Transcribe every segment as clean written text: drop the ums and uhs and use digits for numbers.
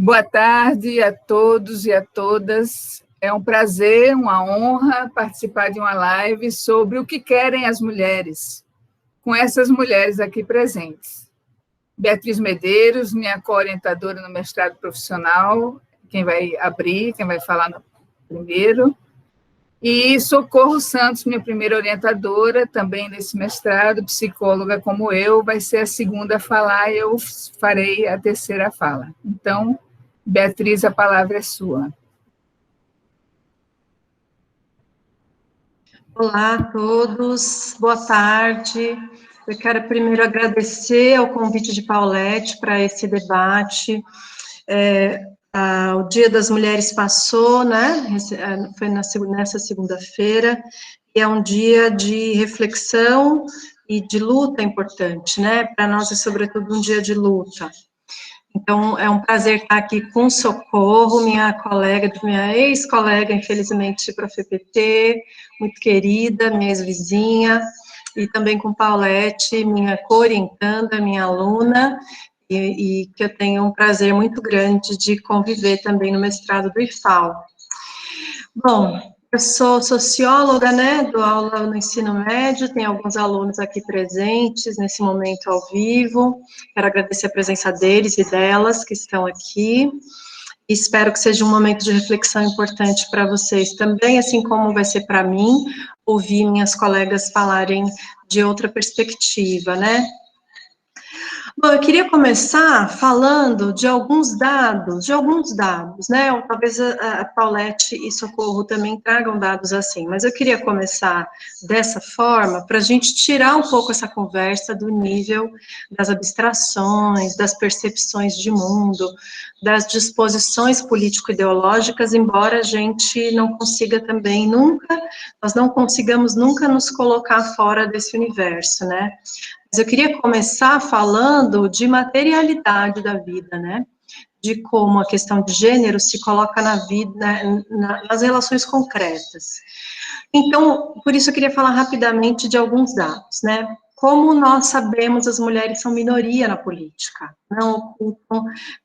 Boa tarde a todos e a todas. É um prazer, uma honra participar de uma live sobre o que querem as mulheres, com essas mulheres aqui presentes. Beatriz Medeiros, minha co-orientadora no mestrado profissional, quem vai abrir, quem vai falar primeiro. E Socorro Santos, minha primeira orientadora, também nesse mestrado, psicóloga como eu, vai ser a segunda a falar e eu farei a terceira fala. Então, Beatriz, a palavra é sua. Olá a todos, boa tarde. Eu quero primeiro agradecer ao convite de Paulette para esse debate. O Dia das Mulheres passou, né? Foi nessa segunda-feira, e é um dia de reflexão e de luta importante, né? Para nós é sobretudo um dia de luta. Então, é um prazer estar aqui com Socorro, minha colega, minha ex-colega, infelizmente, para a FPT, muito querida, minha ex-vizinha, e também com Paulette, minha co-orientanda, minha aluna, e que eu tenho um prazer muito grande de conviver também no mestrado do IFAL. Bom, eu sou socióloga, né, dou aula no ensino médio, tem alguns alunos aqui presentes nesse momento ao vivo, quero agradecer a presença deles e delas que estão aqui, e espero que seja um momento de reflexão importante para vocês também, assim como vai ser para mim, ouvir minhas colegas falarem de outra perspectiva, né. Bom, eu queria começar falando de alguns dados, né, ou talvez a Paulette e Socorro também tragam dados assim, mas eu queria começar dessa forma, para a gente tirar um pouco essa conversa do nível das abstrações, das percepções de mundo, das disposições político-ideológicas, embora a gente não consiga também nunca, nós não consigamos nunca nos colocar fora desse universo, né. Mas eu queria começar falando de materialidade da vida, né? De como a questão de gênero se coloca na vida, nas relações concretas. Então, por isso eu queria falar rapidamente de alguns dados, né? Como nós sabemos, as mulheres são minoria na política, não ocupam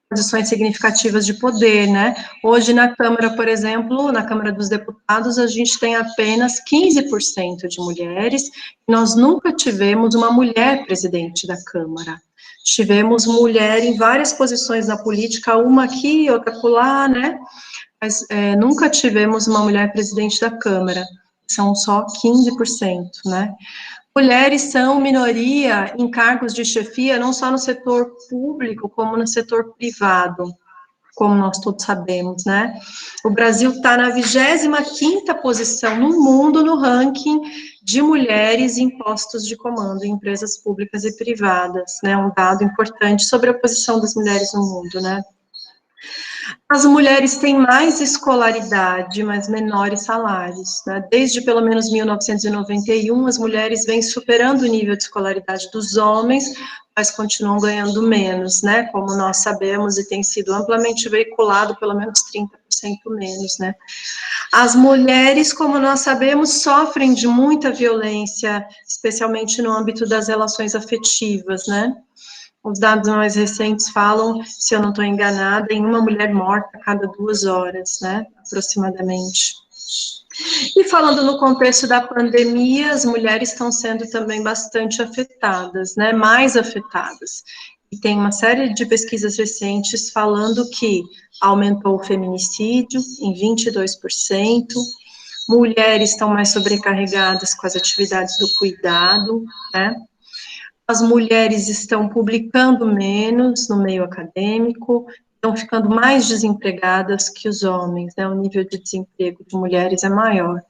posições significativas de poder, né? Hoje na Câmara, por exemplo, na Câmara dos Deputados, a gente tem apenas 15% de mulheres, e nós nunca tivemos uma mulher presidente da Câmara. Tivemos mulher em várias posições na política, uma aqui, outra acolá, né? Mas nunca tivemos uma mulher presidente da Câmara, são só 15%, né? Mulheres são minoria em cargos de chefia, não só no setor público, como no setor privado, como nós todos sabemos, né? O Brasil está na 25ª posição no mundo no ranking de mulheres em postos de comando em empresas públicas e privadas, né? Um dado importante sobre a posição das mulheres no mundo, né? As mulheres têm mais escolaridade, mas menores salários, né? Desde pelo menos 1991, as mulheres vêm superando o nível de escolaridade dos homens, mas continuam ganhando menos, né? Como nós sabemos e tem sido amplamente veiculado, pelo menos 30% menos, né? As mulheres, como nós sabemos, sofrem de muita violência, especialmente no âmbito das relações afetivas, né? Os dados mais recentes falam, se eu não estou enganada, em uma mulher morta a cada 2 horas, né, aproximadamente. E falando no contexto da pandemia, as mulheres estão sendo também bastante afetadas, né, mais afetadas. E tem uma série de pesquisas recentes falando que aumentou o feminicídio em 22%, mulheres estão mais sobrecarregadas com as atividades do cuidado, né, as mulheres estão publicando menos no meio acadêmico, estão ficando mais desempregadas que os homens, né, o nível de desemprego de mulheres é maior.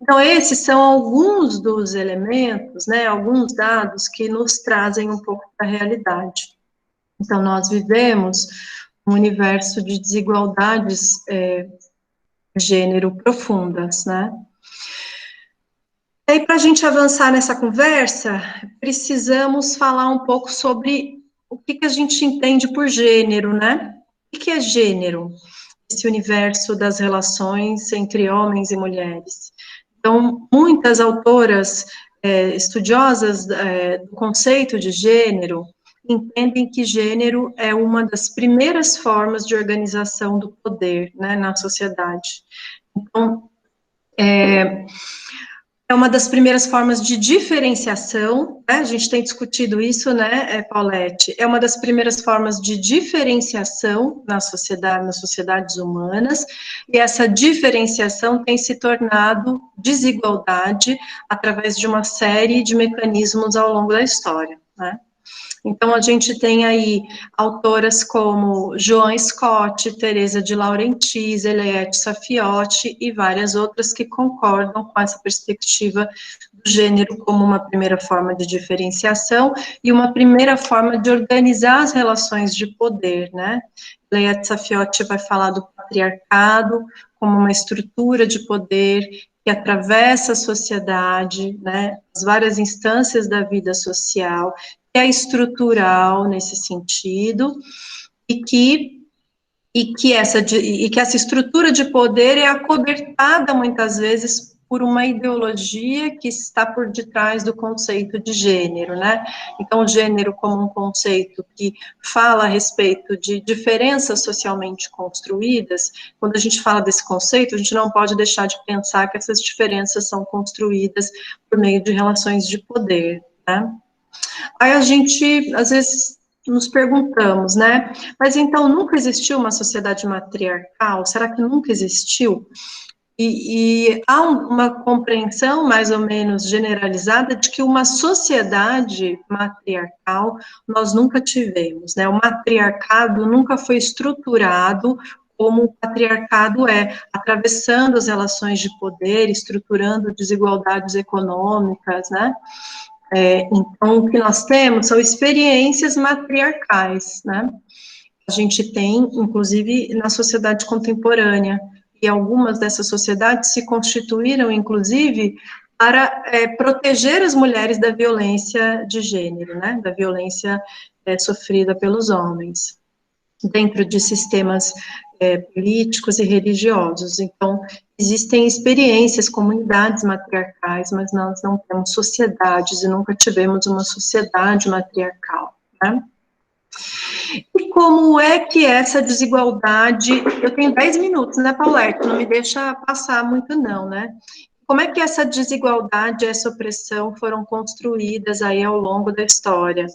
Então, esses são alguns dos elementos, né, alguns dados que nos trazem um pouco da realidade. Então, nós vivemos um universo de desigualdades de gênero profundas, né. E aí, para a gente avançar nessa conversa, precisamos falar um pouco sobre o que a gente entende por gênero, né? O que é gênero? Esse universo das relações entre homens e mulheres. Então, muitas autoras estudiosas do conceito de gênero entendem que gênero é uma das primeiras formas de organização do poder, né, na sociedade. Então, é uma das primeiras formas de diferenciação, né? A gente tem discutido isso, né, Paulette? É uma das primeiras formas de diferenciação na sociedade, nas sociedades humanas, e essa diferenciação tem se tornado desigualdade através de uma série de mecanismos ao longo da história, né? Então, a gente tem aí autoras como Joan Scott, Teresa de Laurentiis, Eliette Safiotti e várias outras que concordam com essa perspectiva do gênero como uma primeira forma de diferenciação e uma primeira forma de organizar as relações de poder, né? Eliette Safiotti vai falar do patriarcado como uma estrutura de poder que atravessa a sociedade, né, as várias instâncias da vida social, que é estrutural nesse sentido, e que essa estrutura de poder é acobertada, muitas vezes, por uma ideologia que está por detrás do conceito de gênero, né? Então, o gênero como um conceito que fala a respeito de diferenças socialmente construídas, quando a gente fala desse conceito, a gente não pode deixar de pensar que essas diferenças são construídas por meio de relações de poder, né? Aí a gente, às vezes, nos perguntamos, né? Mas então nunca existiu uma sociedade matriarcal? Será que nunca existiu? E há uma compreensão mais ou menos generalizada de que uma sociedade matriarcal nós nunca tivemos, né? O matriarcado nunca foi estruturado como o patriarcado é, atravessando as relações de poder, estruturando desigualdades econômicas, né? Então, o que nós temos são experiências matriarcais, né? A gente tem, inclusive, na sociedade contemporânea, e algumas dessas sociedades se constituíram, inclusive, para proteger as mulheres da violência de gênero, né? Da violência sofrida pelos homens, dentro de sistemas políticos e religiosos. Então, existem experiências, comunidades matriarcais, mas nós não temos sociedades e nunca tivemos uma sociedade matriarcal, né? E como é que essa desigualdade... Eu tenho 10 minutos, né, Paulette? Não me deixa passar muito, não, né? Como é que essa desigualdade e essa opressão foram construídas aí ao longo da história?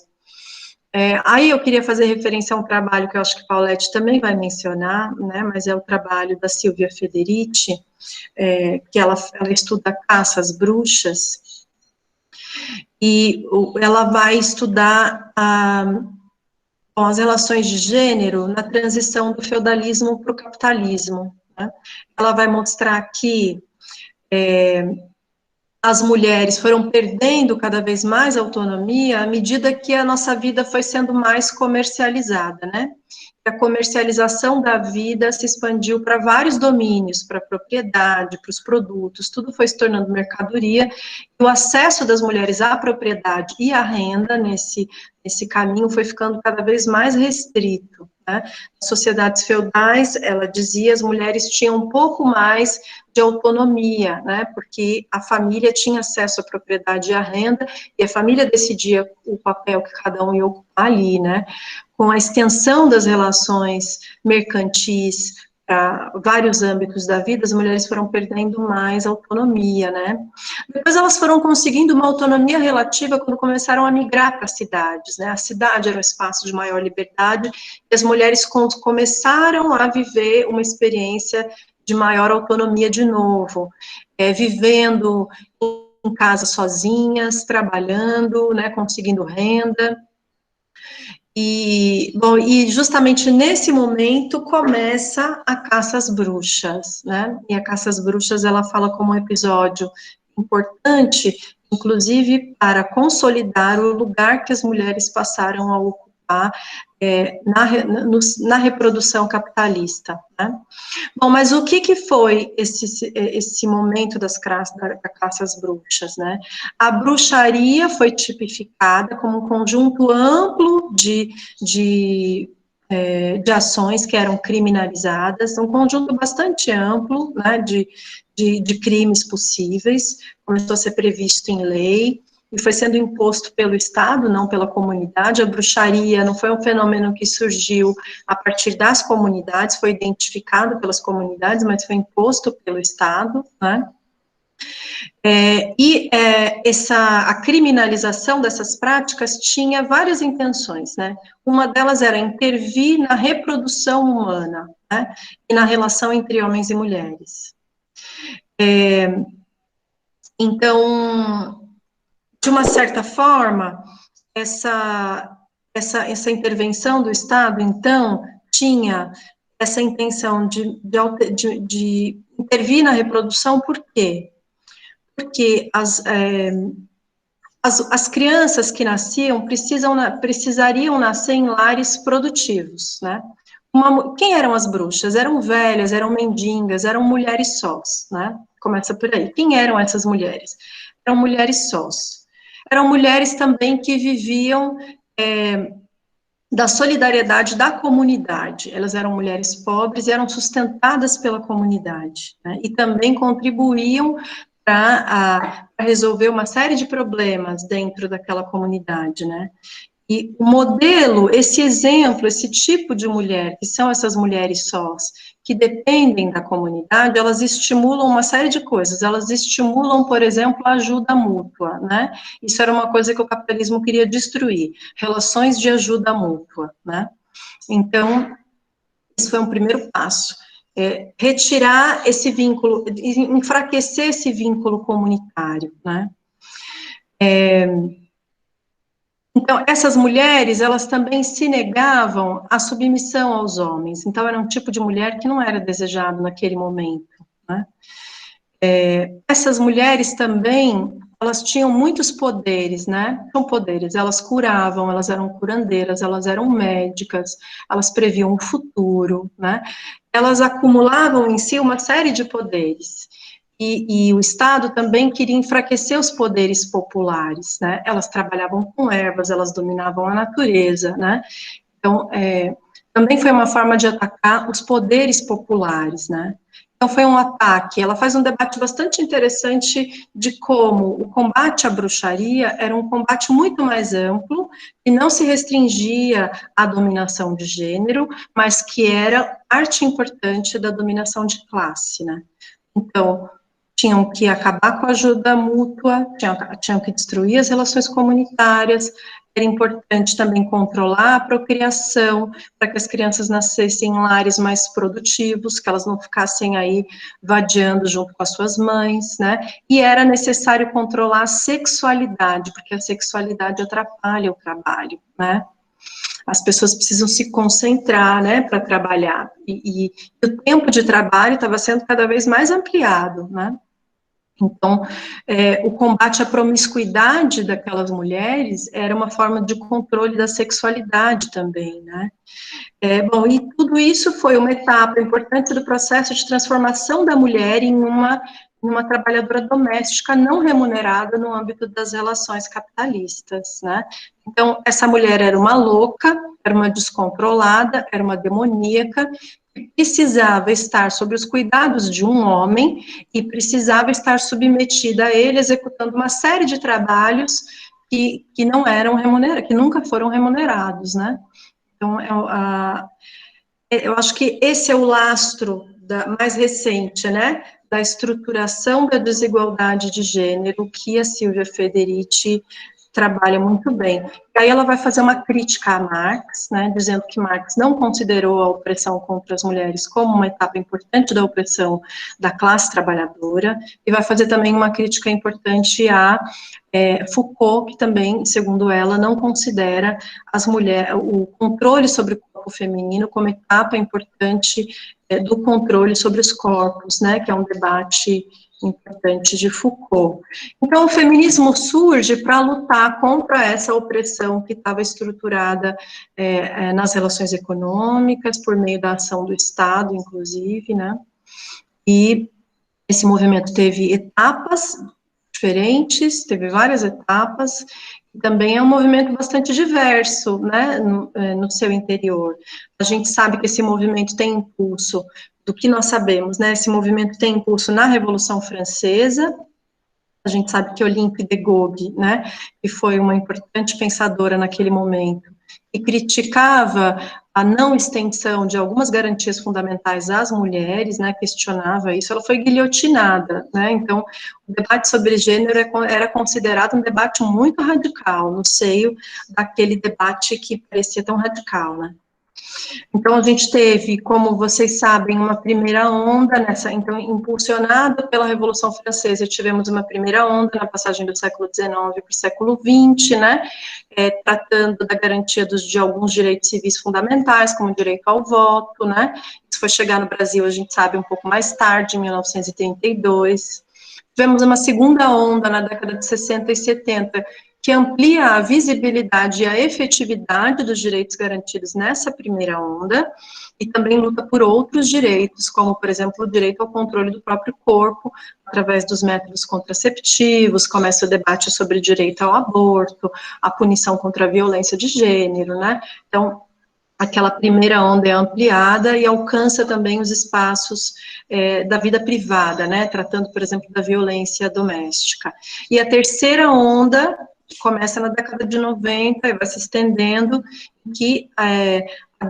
Aí eu queria fazer referência a um trabalho que eu acho que a Paulette também vai mencionar, né, mas é o trabalho da Silvia Federici, que ela estuda caça às bruxas, e ela vai estudar as relações de gênero na transição do feudalismo para o capitalismo, né? Ela vai mostrar que as mulheres foram perdendo cada vez mais autonomia à medida que a nossa vida foi sendo mais comercializada, né? A comercialização da vida se expandiu para vários domínios, para a propriedade, para os produtos, tudo foi se tornando mercadoria, e o acesso das mulheres à propriedade e à renda nesse caminho foi ficando cada vez mais restrito, né? Nas sociedades feudais, ela dizia, as mulheres tinham um pouco mais de autonomia, né, porque a família tinha acesso à propriedade e à renda, e a família decidia o papel que cada um ia ocupar ali, né. Com a extensão das relações mercantis para vários âmbitos da vida, as mulheres foram perdendo mais autonomia, né. Depois elas foram conseguindo uma autonomia relativa quando começaram a migrar para as cidades, né, a cidade era um espaço de maior liberdade, e as mulheres começaram a viver uma experiência de maior autonomia de novo, vivendo em casa sozinhas, trabalhando, né, conseguindo renda. E justamente nesse momento começa a caça às bruxas, né? E a caça às bruxas, ela fala como um episódio importante, inclusive para consolidar o lugar que as mulheres passaram a ocupar na reprodução capitalista, né? Bom, mas o que foi esse momento da caça às bruxas, né? A bruxaria foi tipificada como um conjunto amplo de ações que eram criminalizadas, um conjunto bastante amplo, né, de crimes possíveis, começou a ser previsto em lei, e foi sendo imposto pelo Estado, não pela comunidade. A bruxaria não foi um fenômeno que surgiu a partir das comunidades, foi identificado pelas comunidades, mas foi imposto pelo Estado, né? A criminalização dessas práticas tinha várias intenções, né? Uma delas era intervir na reprodução humana, né? E na relação entre homens e mulheres. Então, de uma certa forma, essa intervenção do Estado, então, tinha essa intenção de intervir na reprodução. Por quê? Porque as crianças que nasciam precisariam nascer em lares produtivos, né? Quem eram as bruxas? Eram velhas, eram mendigas, eram mulheres sós, né? Começa por aí. Quem eram essas mulheres? Eram mulheres sós. Eram mulheres também que viviam da solidariedade da comunidade. Elas eram mulheres pobres e eram sustentadas pela comunidade, né? E também contribuíam para resolver uma série de problemas dentro daquela comunidade, né? E o modelo, esse exemplo, esse tipo de mulher, que são essas mulheres sós, que dependem da comunidade, elas estimulam uma série de coisas. Elas estimulam, por exemplo, a ajuda mútua, né? Isso era uma coisa que o capitalismo queria destruir, relações de ajuda mútua, né? Então, esse foi um primeiro passo. Retirar esse vínculo, enfraquecer esse vínculo comunitário, né? Então, essas mulheres, elas também se negavam à submissão aos homens. Então, era um tipo de mulher que não era desejado naquele momento, né? Essas mulheres também, elas tinham muitos poderes, né? São poderes, elas curavam, elas eram curandeiras, elas eram médicas, elas previam o futuro, né? Elas acumulavam em si uma série de poderes. E o Estado também queria enfraquecer os poderes populares, né? Elas trabalhavam com ervas, elas dominavam a natureza, né? Então, também foi uma forma de atacar os poderes populares, né? Então, foi um ataque. Ela faz um debate bastante interessante de como o combate à bruxaria era um combate muito mais amplo, que não se restringia à dominação de gênero, mas que era parte importante da dominação de classe, né? Então, tinham que acabar com a ajuda mútua, tinham que destruir as relações comunitárias, era importante também controlar a procriação, para que as crianças nascessem em lares mais produtivos, que elas não ficassem aí vadiando junto com as suas mães, né? E era necessário controlar a sexualidade, porque a sexualidade atrapalha o trabalho, né? As pessoas precisam se concentrar, né, para trabalhar, e o tempo de trabalho estava sendo cada vez mais ampliado, né? Então, o combate à promiscuidade daquelas mulheres era uma forma de controle da sexualidade também, né? Bom, e tudo isso foi uma etapa importante do processo de transformação da mulher em uma trabalhadora doméstica não remunerada no âmbito das relações capitalistas, né? Então, essa mulher era uma louca, era uma descontrolada, era uma demoníaca, precisava estar sob os cuidados de um homem e precisava estar submetida a ele, executando uma série de trabalhos que não eram remunerados, que nunca foram remunerados, né? Então, eu acho que esse é o lastro mais recente, né, da estruturação da desigualdade de gênero que a Silvia Federici trabalha muito bem. E aí ela vai fazer uma crítica a Marx, né, dizendo que Marx não considerou a opressão contra as mulheres como uma etapa importante da opressão da classe trabalhadora, e vai fazer também uma crítica importante a Foucault, que também, segundo ela, não considera o controle sobre o corpo feminino como etapa importante do controle sobre os corpos, né, que é um debate importante de Foucault. Então, o feminismo surge para lutar contra essa opressão que estava estruturada nas relações econômicas, por meio da ação do Estado, inclusive, né, e esse movimento teve etapas diferentes, teve várias etapas, e também é um movimento bastante diverso, né, no seu interior. A gente sabe que esse movimento tem impulso, do que nós sabemos, né, esse movimento tem impulso na Revolução Francesa, A gente sabe que Olympe de Gouges, né, que foi uma importante pensadora naquele momento, e criticava a não extensão de algumas garantias fundamentais às mulheres, né, questionava isso, ela foi guilhotinada, né, então o debate sobre gênero era considerado um debate muito radical, no seio daquele debate que parecia tão radical, né. Então, a gente teve, como vocês sabem, uma primeira onda então, impulsionada pela Revolução Francesa, tivemos uma primeira onda na passagem do século XIX para o século XX, né, tratando da garantia de alguns direitos civis fundamentais, como o direito ao voto, né, isso foi chegar no Brasil, a gente sabe, um pouco mais tarde, em 1932. Tivemos uma segunda onda na década de 60 e 70, que amplia a visibilidade e a efetividade dos direitos garantidos nessa primeira onda, e também luta por outros direitos, como, por exemplo, o direito ao controle do próprio corpo, através dos métodos contraceptivos, começa o debate sobre o direito ao aborto, a punição contra a violência de gênero, né? Então, aquela primeira onda é ampliada e alcança também os espaços da vida privada, né? Tratando, por exemplo, da violência doméstica. E a terceira onda começa na década de 90 e vai se estendendo, que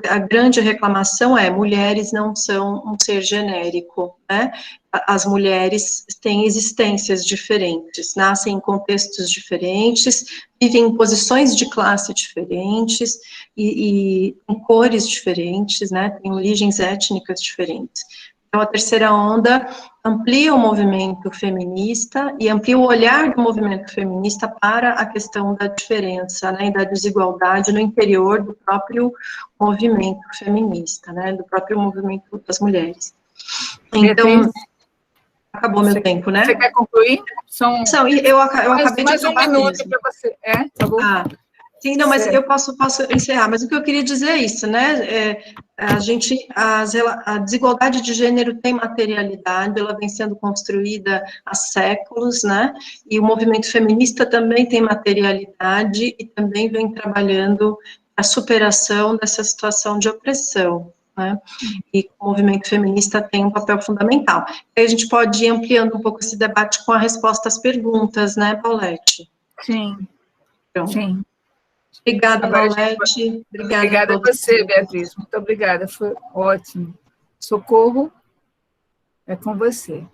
a grande reclamação é: mulheres não são um ser genérico, né? As mulheres têm existências diferentes, nascem em contextos diferentes, vivem em posições de classe diferentes e em cores diferentes, né? Têm origens étnicas diferentes. Então, a terceira onda amplia o movimento feminista e amplia o olhar do movimento feminista para a questão da diferença, né, e da desigualdade no interior do próprio movimento feminista, né, do próprio movimento das mulheres. Então, Beatriz, acabou meu tempo, né? Você quer concluir? Eu acabei de mais um acabar minuto mesmo. para você. Acabou? Sim, não, mas eu posso encerrar, mas o que eu queria dizer é isso, né, a desigualdade de gênero tem materialidade, ela vem sendo construída há séculos, né, e o movimento feminista também tem materialidade e também vem trabalhando a superação dessa situação de opressão, né, e o movimento feminista tem um papel fundamental. Aí a gente pode ir ampliando um pouco esse debate com a resposta às perguntas, né, Paulette? Sim, Então, sim. Obrigada, Paulette. Obrigada a você, Beatriz. Muito obrigada, foi ótimo. Socorro, é com você.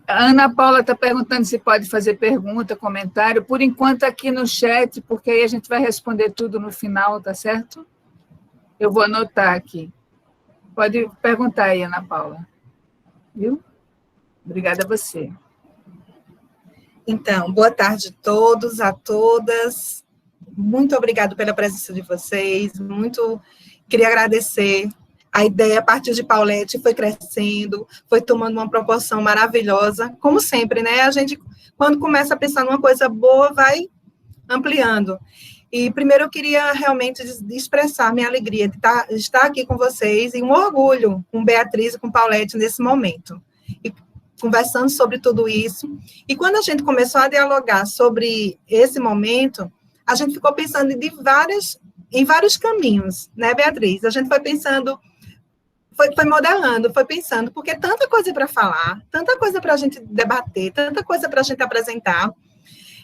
A Ana Paula está perguntando se pode fazer pergunta, comentário. Por enquanto, aqui no chat, porque aí a gente vai responder tudo no final, tá certo? Eu vou anotar aqui. Pode perguntar aí, Ana Paula. Viu? Obrigada a você. Então, boa tarde a todos, a todas. Muito obrigada pela presença de vocês. Queria agradecer. A ideia, a partir de Paulette, foi crescendo, foi tomando uma proporção maravilhosa. Como sempre, né? A gente, quando começa a pensar numa coisa boa, vai ampliando. E primeiro eu queria realmente expressar minha alegria de estar aqui com vocês e um orgulho com Beatriz e com Paulette nesse momento. E conversando sobre tudo isso. E quando a gente começou a dialogar sobre esse momento, a gente ficou pensando em vários caminhos, né, Beatriz? A gente foi pensando, foi modelando, foi pensando, porque tanta coisa para falar, tanta coisa para a gente debater, tanta coisa para a gente apresentar.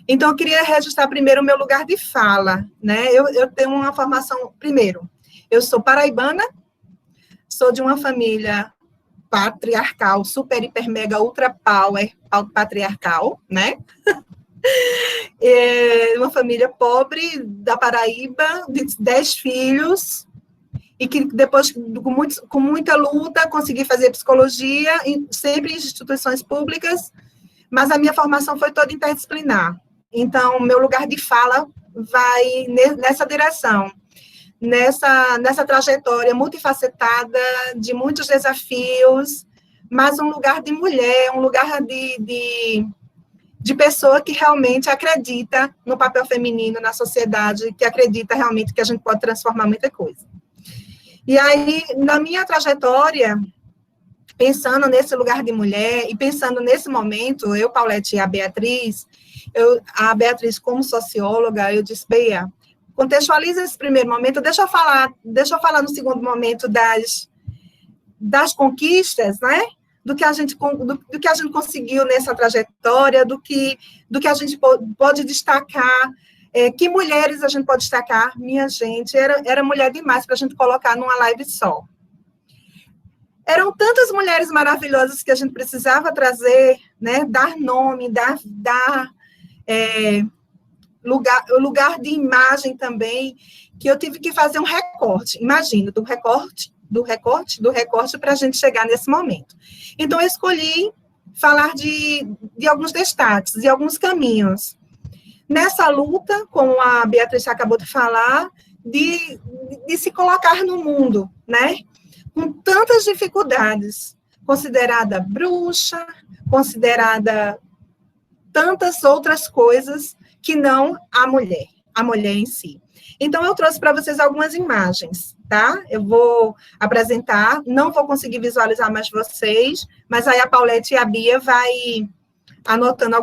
Então, eu queria registrar primeiro o meu lugar de fala, né? Eu tenho uma formação, primeiro, eu sou paraibana, sou de uma família patriarcal, super, hiper, mega, ultra power, patriarcal, né? Uma família pobre da Paraíba, de 10 filhos, e que depois, com muita luta, consegui fazer psicologia, sempre em instituições públicas, mas a minha formação foi toda interdisciplinar. Então, meu lugar de fala vai nessa direção, nessa trajetória multifacetada, de muitos desafios, mas um lugar de mulher, um lugar de pessoa que realmente acredita no papel feminino na sociedade, que acredita realmente que a gente pode transformar muita coisa. E aí, na minha trajetória, pensando nesse lugar de mulher e pensando nesse momento, eu, Paulette e a Beatriz como socióloga, eu disse, Bea, contextualiza esse primeiro momento, deixa eu falar no segundo momento das conquistas, né? do que a gente conseguiu nessa trajetória, do que a gente pode destacar, que mulheres a gente pode destacar. Minha gente, era mulher demais para a gente colocar numa live só. Eram tantas mulheres maravilhosas que a gente precisava trazer, né, dar nome, dar lugar de imagem também, que eu tive que fazer um recorte, imagina, do recorte para a gente chegar nesse momento. Então, eu escolhi falar de alguns destaques, de alguns caminhos. Nessa luta, como a Beatriz acabou de falar, de se colocar no mundo, né? Com tantas dificuldades, considerada bruxa, considerada tantas outras coisas que não a mulher em si. Então, eu trouxe para vocês algumas imagens, tá? Eu vou apresentar, não vou conseguir visualizar mais vocês, mas aí a Paulette e a Bia vai anotando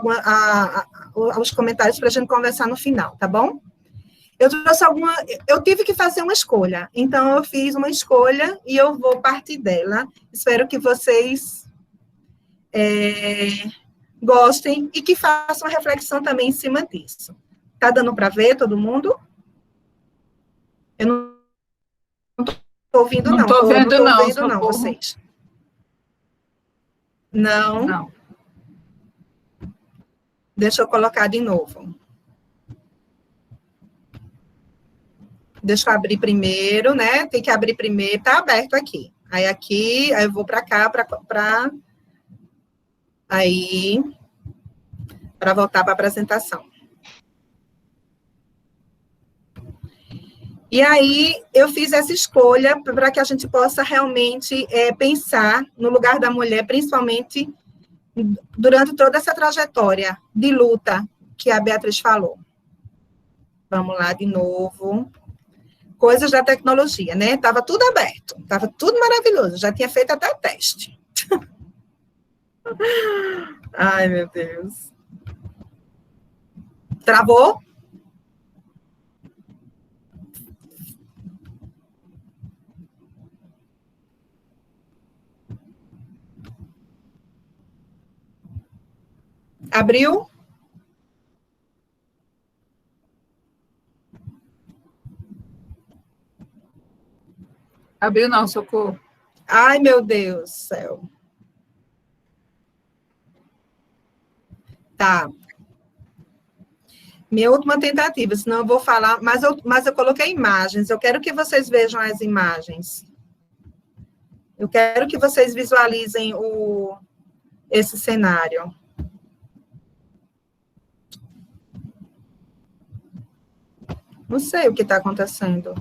os comentários para a gente conversar no final, tá bom? Eu tive que fazer uma escolha, então eu fiz uma escolha e eu vou partir dela. Espero que vocês gostem e que façam uma reflexão também em cima disso. Tá dando para ver todo mundo? Eu não estou ouvindo, não. Não estou vendo, não, vocês. Não? Não. Deixa eu colocar de novo. Deixa eu abrir primeiro, né? Tem que abrir primeiro. Tá aberto aqui. Aí eu vou para cá, para voltar para a apresentação. E aí, eu fiz essa escolha para que a gente possa realmente pensar no lugar da mulher, principalmente durante toda essa trajetória de luta que a Beatriz falou. Vamos lá de novo. Coisas da tecnologia, né? Estava tudo aberto, estava tudo maravilhoso, já tinha feito até teste. Ai, meu Deus. Travou? Abriu? Abriu não, socorro. Ai, meu Deus do céu. Tá. Minha última tentativa, senão eu vou falar, mas eu coloquei imagens, eu quero que vocês vejam as imagens. Eu quero que vocês visualizem esse cenário. Não sei o que está acontecendo.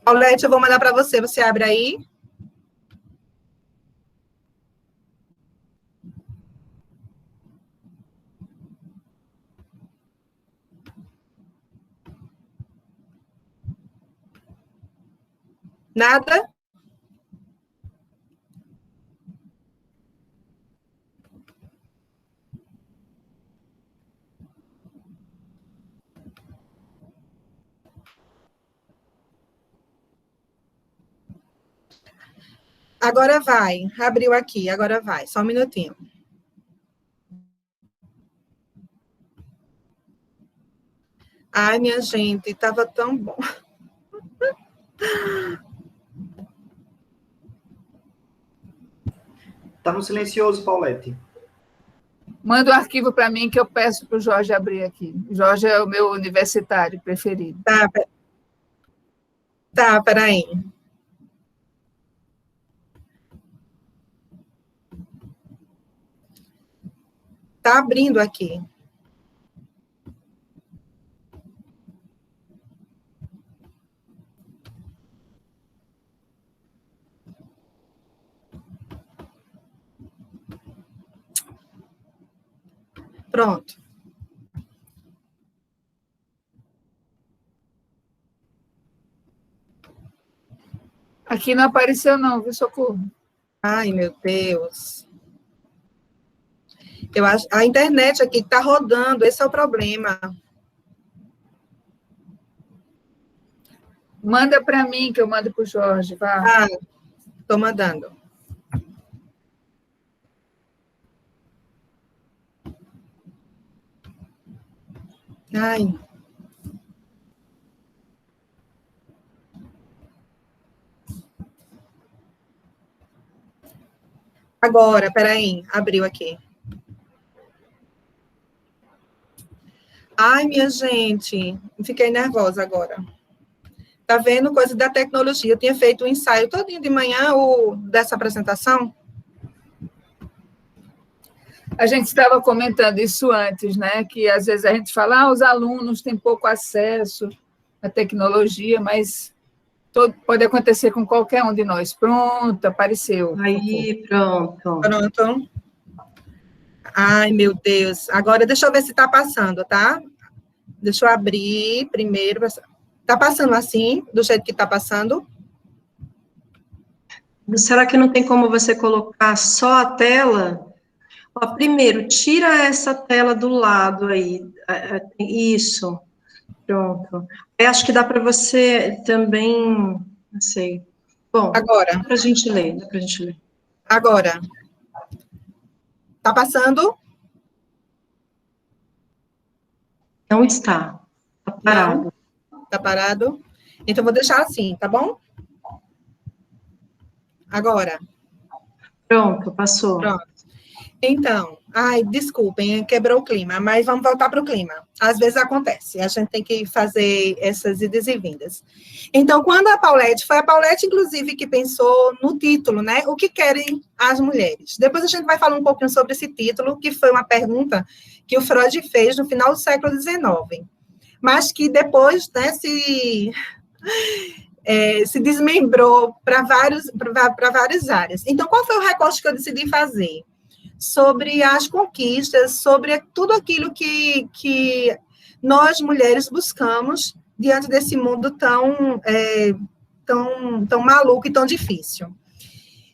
Paulette, eu vou mandar para você. Você abre aí. Nada? Agora vai. Abriu aqui, agora vai. Só um minutinho. Ai, minha gente, estava tão bom. Tá no silencioso, Paulette. Manda o arquivo para mim que eu peço para o Jorge abrir aqui. O Jorge é o meu universitário preferido. Tá, peraí. Tá abrindo aqui. Pronto. Aqui não apareceu não, viu, socorro? Ai, meu Deus. Eu acho, a internet aqui está rodando, esse é o problema. Manda para mim, que eu mando para o Jorge, vá. Ah, estou mandando. Ai. Agora, peraí, abriu aqui. Ai, minha gente, fiquei nervosa agora. Tá vendo? Coisa da tecnologia. Eu tinha feito um ensaio todinho de manhã dessa apresentação. A gente estava comentando isso antes, né? Que às vezes a gente fala, os alunos têm pouco acesso à tecnologia, mas pode acontecer com qualquer um de nós. Pronto, apareceu. Aí, pronto. Pronto. Ai, meu Deus. Agora, deixa eu ver se está passando, tá? Deixa eu abrir primeiro. Está passando assim, do jeito que está passando? Será que não tem como você colocar só a tela? Ó, primeiro, tira essa tela do lado aí. Isso. Pronto. Eu acho que dá para você também, não sei. Bom, agora. Dá para a gente ler, Agora. Está passando? Não está. Está parado. Está parado? Então, vou deixar assim, tá bom? Agora. Pronto, passou. Pronto. Então, desculpem, quebrou o clima, mas vamos voltar para o clima. Às vezes acontece, a gente tem que fazer essas idas e vindas. Então, quando foi a Paulette, inclusive, que pensou no título, né? O que querem as mulheres? Depois a gente vai falar um pouquinho sobre esse título, que foi uma pergunta que o Freud fez no final do século XIX, mas que depois, né, se desmembrou para várias áreas. Então, qual foi o recorte que eu decidi fazer? Sobre as conquistas, sobre tudo aquilo que nós, mulheres, buscamos diante desse mundo tão maluco e tão difícil.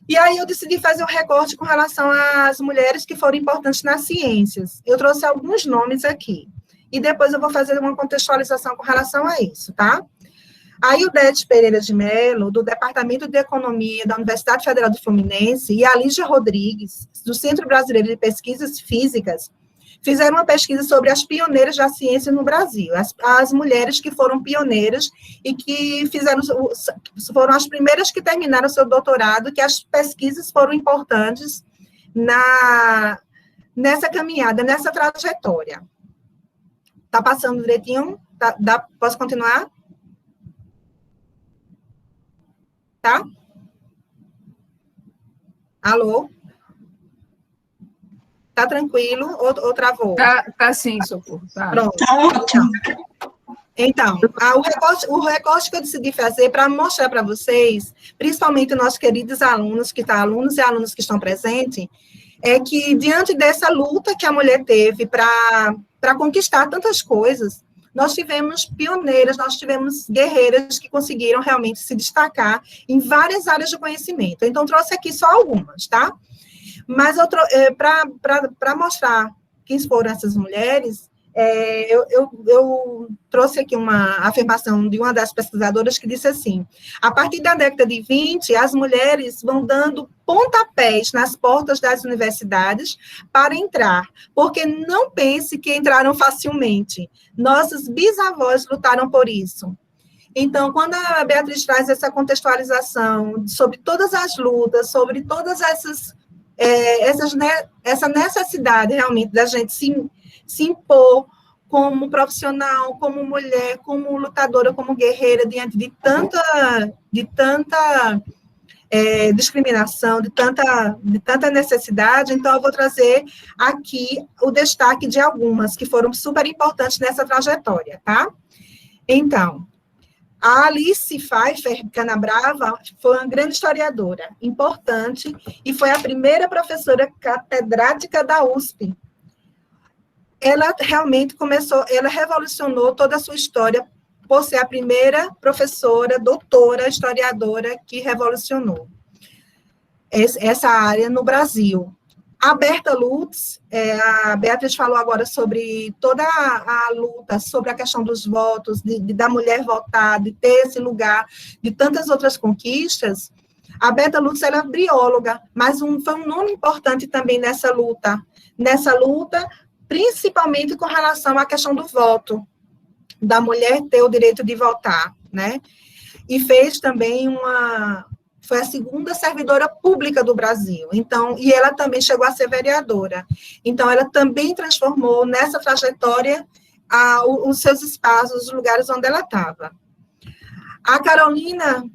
E aí eu decidi fazer um recorte com relação às mulheres que foram importantes nas ciências. Eu trouxe alguns nomes aqui, e depois eu vou fazer uma contextualização com relação a isso, tá? Aí o Dete Pereira de Mello, do Departamento de Economia da Universidade Federal do Fluminense, e a Lígia Rodrigues, do Centro Brasileiro de Pesquisas Físicas, fizeram uma pesquisa sobre as pioneiras da ciência no Brasil, as mulheres que foram pioneiras e que foram as primeiras que terminaram seu doutorado, que as pesquisas foram importantes nessa caminhada, nessa trajetória. Tá passando direitinho? Posso continuar? Tá? Alô? Tá tranquilo ou travou? Tá sim, Socorro. Tá. Pronto. Tá ótimo. Então, o recorte que eu decidi fazer para mostrar para vocês, principalmente nossos queridos alunos, alunos e alunas que estão presentes, é que diante dessa luta que a mulher teve para conquistar tantas coisas, nós tivemos pioneiras, nós tivemos guerreiras que conseguiram realmente se destacar em várias áreas de conhecimento. Então, trouxe aqui só algumas, tá? Mas para mostrar quem foram essas mulheres, eu trouxe aqui uma afirmação de uma das pesquisadoras que disse assim: a partir da década de 20, as mulheres vão dando pontapés nas portas das universidades para entrar, porque não pense que entraram facilmente. Nossos bisavós lutaram por isso. Então, quando a Beatriz traz essa contextualização sobre todas as lutas, sobre todas essa necessidade realmente da gente se impor como profissional, como mulher, como lutadora, como guerreira, diante de tanta discriminação, de tanta necessidade. Então, eu vou trazer aqui o destaque de algumas que foram super importantes nessa trajetória, tá? Então, a Alice Pfeiffer Canabrava foi uma grande historiadora, importante, e foi a primeira professora catedrática da USP. Ela realmente ela revolucionou toda a sua história por ser a primeira professora, doutora, historiadora que revolucionou essa área no Brasil. A Berta Lutz, a Beatriz falou agora sobre toda a luta, sobre a questão dos votos, da mulher votar, de ter esse lugar, de tantas outras conquistas. A Berta Lutz, ela é bióloga, mas foi um nome importante também nessa luta, principalmente com relação à questão do voto, da mulher ter o direito de votar, né? E fez também foi a segunda servidora pública do Brasil, então, e ela também chegou a ser vereadora. Então, ela também transformou nessa trajetória os seus espaços, os lugares onde ela estava. A Carolina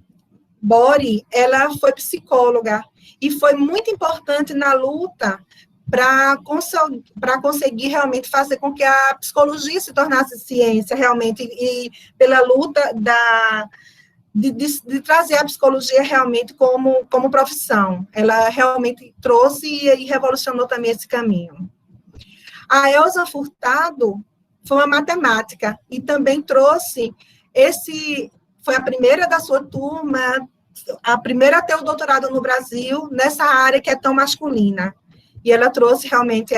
Bori, ela foi psicóloga e foi muito importante na luta para conseguir realmente fazer com que a psicologia se tornasse ciência, realmente, e pela luta de trazer a psicologia realmente como profissão. Ela realmente trouxe e revolucionou também esse caminho. A Elza Furtado foi uma matemática e também trouxe foi a primeira da sua turma, a primeira a ter o doutorado no Brasil, nessa área que é tão masculina. E ela trouxe realmente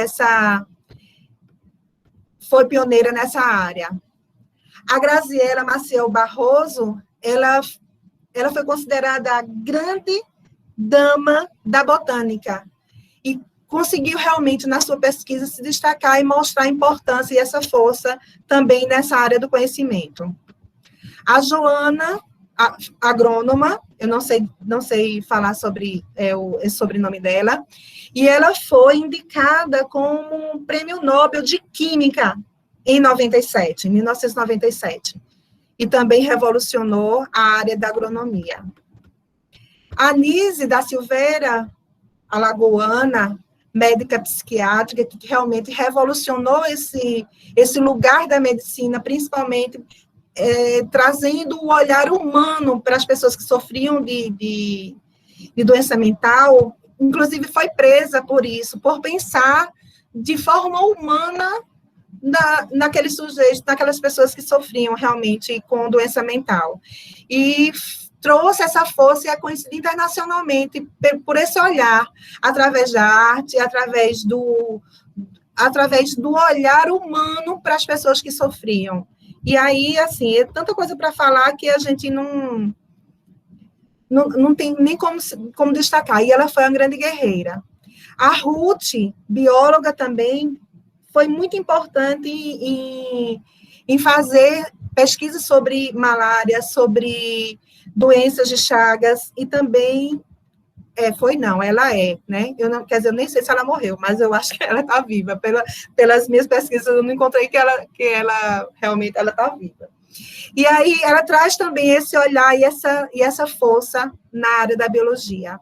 foi pioneira nessa área. A Graziela Maciel Barroso, ela foi considerada a grande dama da botânica e conseguiu realmente, na sua pesquisa, se destacar e mostrar a importância e essa força também nessa área do conhecimento. A Joana, agrônoma, eu não sei falar sobre esse sobrenome dela, e ela foi indicada como um prêmio Nobel de Química em 1997. E também revolucionou a área da agronomia. A Nise da Silveira, alagoana, médica psiquiátrica, que realmente revolucionou esse lugar da medicina, principalmente trazendo o olhar humano para as pessoas que sofriam de doença mental, inclusive foi presa por isso, por pensar de forma humana naqueles sujeitos, naquelas pessoas que sofriam realmente com doença mental. E trouxe essa força e é conhecida internacionalmente por esse olhar, através da arte, através do olhar humano para as pessoas que sofriam. E aí, assim, é tanta coisa para falar que a gente não tem nem como destacar. E ela foi uma grande guerreira. A Ruth, bióloga também, foi muito importante em fazer pesquisas sobre malária, sobre doenças de Chagas, e também, ela né? Eu nem sei se ela morreu, mas eu acho que ela está viva. Pelas minhas pesquisas, eu não encontrei que ela realmente está viva. E aí, ela traz também esse olhar e essa força na área da biologia.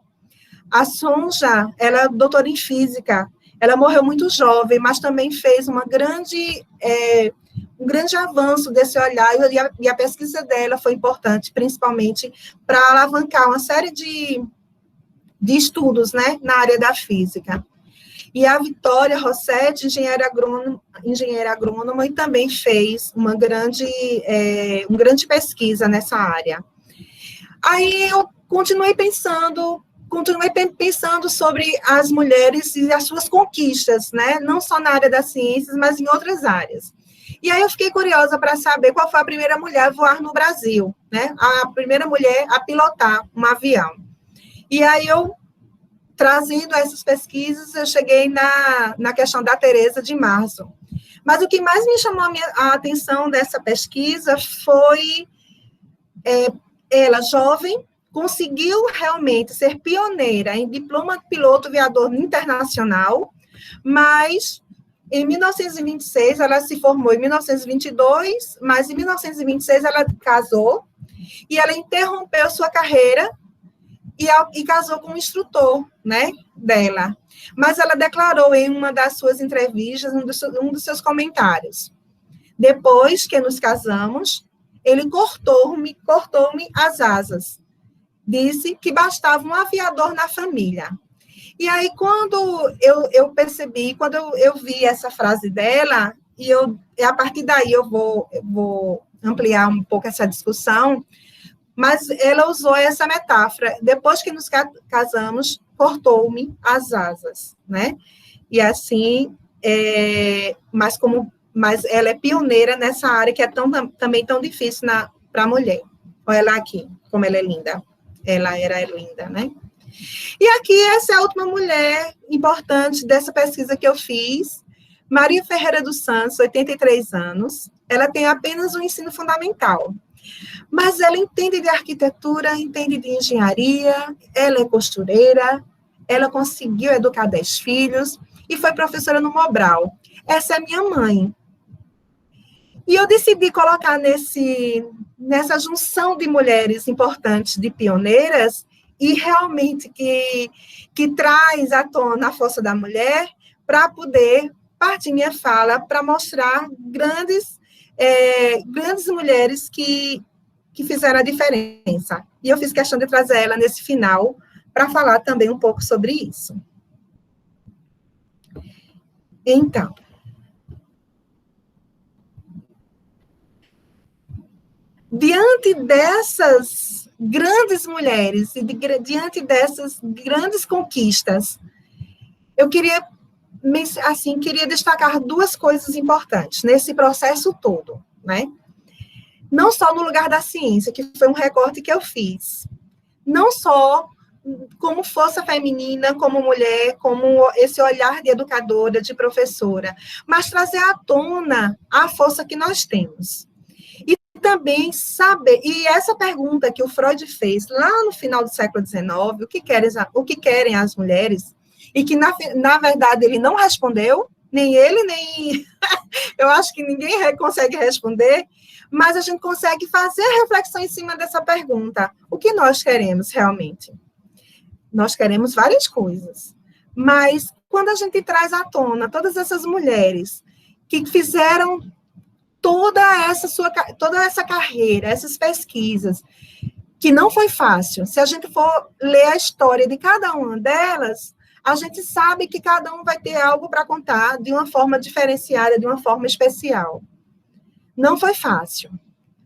A Sonja, ela é doutora em física, ela morreu muito jovem, mas também fez um grande avanço desse olhar, e a pesquisa dela foi importante, principalmente para alavancar uma série de estudos, né, na área da física. E a Vitória Rossetti, engenheira agrônoma, e também fez uma grande pesquisa nessa área. Aí eu continuei pensando sobre as mulheres e as suas conquistas, né? Não só na área das ciências, mas em outras áreas. E aí eu fiquei curiosa para saber qual foi a primeira mulher a voar no Brasil, né? A primeira mulher a pilotar um avião. E aí trazendo essas pesquisas, eu cheguei na questão da Teresa de Marzo. Mas o que mais me chamou a atenção dessa pesquisa foi ela, jovem, conseguiu realmente ser pioneira em diploma de piloto aviador internacional, mas em 1926 ela se formou em 1922, mas em 1926 ela casou e ela interrompeu sua carreira e casou com um instrutor, né, dela. Mas ela declarou em uma das suas entrevistas, um dos seus comentários: depois que nos casamos, ele cortou-me as asas. Disse que bastava um aviador na família. E aí, quando eu percebi, quando eu vi essa frase dela, e a partir daí eu vou ampliar um pouco essa discussão, Mas ela usou essa metáfora. Depois que nos casamos, cortou-me as asas, né? E assim, mas ela é pioneira nessa área que é também tão difícil para a mulher. Olha ela aqui, como ela é linda. Ela era linda, né? E aqui, essa é a última mulher importante dessa pesquisa que eu fiz, Maria Ferreira dos Santos, 83 anos. Ela tem apenas um ensino fundamental, mas ela entende de arquitetura, entende de engenharia, ela é costureira, ela conseguiu educar 10 filhos e foi professora no Mobral. Essa é minha mãe. E eu decidi colocar nessa junção de mulheres importantes, de pioneiras, e realmente que traz à tona a força da mulher, para poder partir minha fala, para mostrar grandes mulheres que fizeram a diferença. E eu fiz questão de trazer ela nesse final, para falar também um pouco sobre isso. Então, diante dessas grandes mulheres e diante dessas grandes conquistas, eu queria destacar duas coisas importantes nesse processo todo, né? Não só no lugar da ciência, que foi um recorte que eu fiz, não só como força feminina, como mulher, como esse olhar de educadora, de professora, mas trazer à tona a força que nós temos. E também saber, e essa pergunta que o Freud fez lá no final do século XIX, o que querem as mulheres, e que, na verdade, ele não respondeu, nem ele, nem... eu acho que ninguém consegue responder, mas a gente consegue fazer reflexão em cima dessa pergunta. O que nós queremos realmente? Nós queremos várias coisas, mas quando a gente traz à tona todas essas mulheres que fizeram toda essa carreira, essas pesquisas, que não foi fácil. Se a gente for ler a história de cada uma delas, a gente sabe que cada um vai ter algo para contar de uma forma diferenciada, de uma forma especial. Não foi fácil.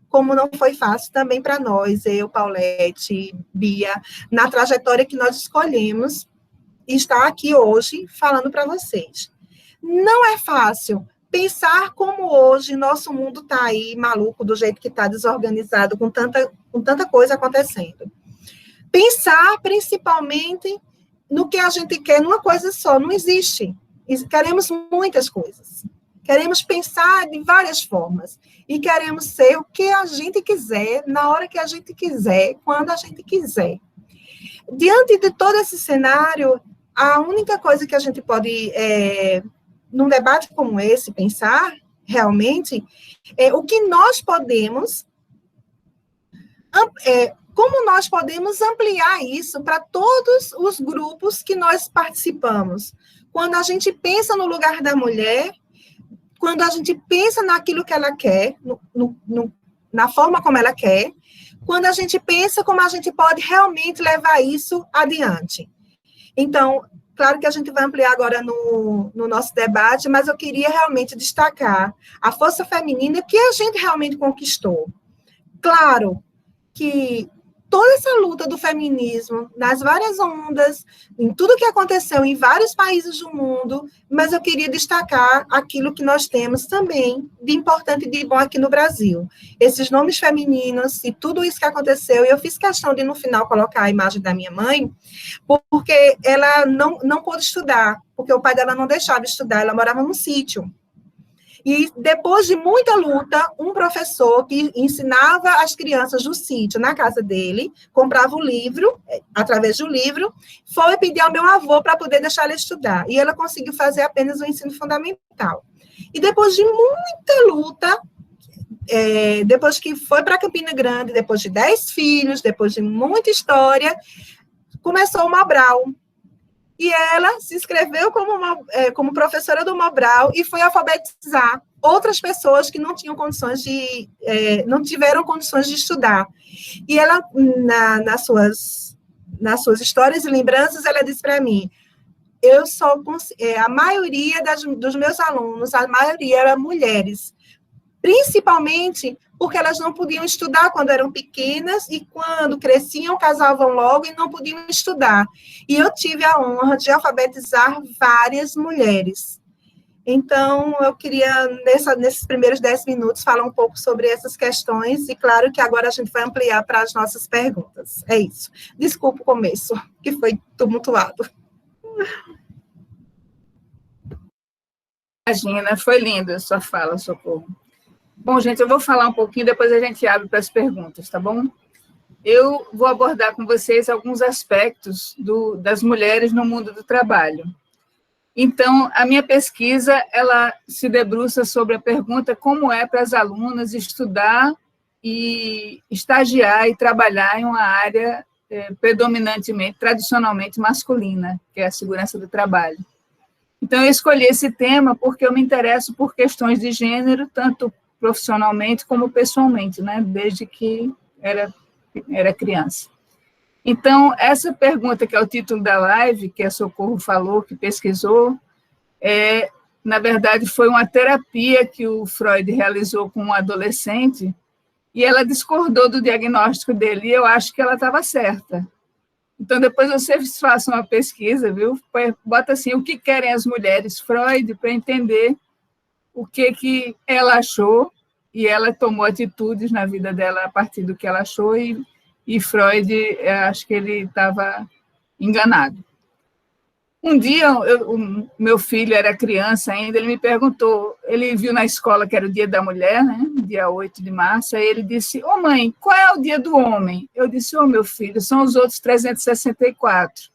Como não foi fácil também para nós, eu, Paulette, Bia, na trajetória que nós escolhemos estar aqui hoje falando para vocês. Não é fácil pensar como hoje nosso mundo está aí maluco, do jeito que está, desorganizado, com tanta coisa acontecendo. Pensar principalmente no que a gente quer, numa coisa só, não existe. Queremos muitas coisas. Queremos pensar de várias formas. E queremos ser o que a gente quiser, na hora que a gente quiser, quando a gente quiser. Diante de todo esse cenário, a única coisa que a gente pode, num debate como esse, pensar, realmente, é o que nós podemos, como nós podemos ampliar isso para todos os grupos que nós participamos. Quando a gente pensa no lugar da mulher, quando a gente pensa naquilo que ela quer, na forma como ela quer, quando a gente pensa como a gente pode realmente levar isso adiante. Então, claro que a gente vai ampliar agora no nosso debate, mas eu queria realmente destacar a força feminina que a gente realmente conquistou. Claro que toda essa luta do feminismo, nas várias ondas, em tudo que aconteceu em vários países do mundo, mas eu queria destacar aquilo que nós temos também de importante e de bom aqui no Brasil. Esses nomes femininos e tudo isso que aconteceu, e eu fiz questão de, no final, colocar a imagem da minha mãe, porque ela não pôde estudar, porque o pai dela não deixava estudar, ela morava num sítio. E depois de muita luta, um professor que ensinava as crianças do sítio na casa dele, comprava o livro, através do livro, foi pedir ao meu avô para poder deixar ela estudar. E ela conseguiu fazer apenas o ensino fundamental. E depois de muita luta, depois que foi para Campina Grande, depois de 10 filhos, depois de muita história, começou o Mobral. E ela se inscreveu como professora do Mobral e foi alfabetizar outras pessoas que não tinham condições não tiveram condições de estudar. E ela, nas suas histórias e lembranças, ela disse para mim, a maioria dos meus alunos, a maioria eram mulheres, principalmente porque elas não podiam estudar quando eram pequenas e quando cresciam, casavam logo e não podiam estudar. E eu tive a honra de alfabetizar várias mulheres. Então, eu queria, nesses primeiros 10 minutos, falar um pouco sobre essas questões, e claro que agora a gente vai ampliar para as nossas perguntas. É isso. Desculpa o começo, que foi tumultuado. Imagina, foi linda a sua fala, Socorro. Bom, gente, eu vou falar um pouquinho, depois a gente abre para as perguntas, tá bom? Eu vou abordar com vocês alguns aspectos das mulheres no mundo do trabalho. Então, a minha pesquisa, ela se debruça sobre a pergunta como é para as alunas estudar e estagiar e trabalhar em uma área predominantemente, tradicionalmente masculina, que é a segurança do trabalho. Então, eu escolhi esse tema porque eu me interesso por questões de gênero, tanto profissionalmente como pessoalmente, né, desde que era criança. Então, essa pergunta, que é o título da live, que a Socorro falou, que pesquisou, na verdade, foi uma terapia que o Freud realizou com um adolescente, e ela discordou do diagnóstico dele, e eu acho que ela estava certa. Então, depois vocês façam uma pesquisa, viu? Bota assim, o que querem as mulheres, Freud, para entender o que ela achou, e ela tomou atitudes na vida dela a partir do que ela achou, e Freud, acho que ele estava enganado. Um dia, o meu filho era criança ainda, ele me perguntou, ele viu na escola que era o Dia da Mulher, né, dia 8 de março, aí ele disse, ô mãe, qual é o dia do homem? Eu disse, ô meu filho, são os outros 364.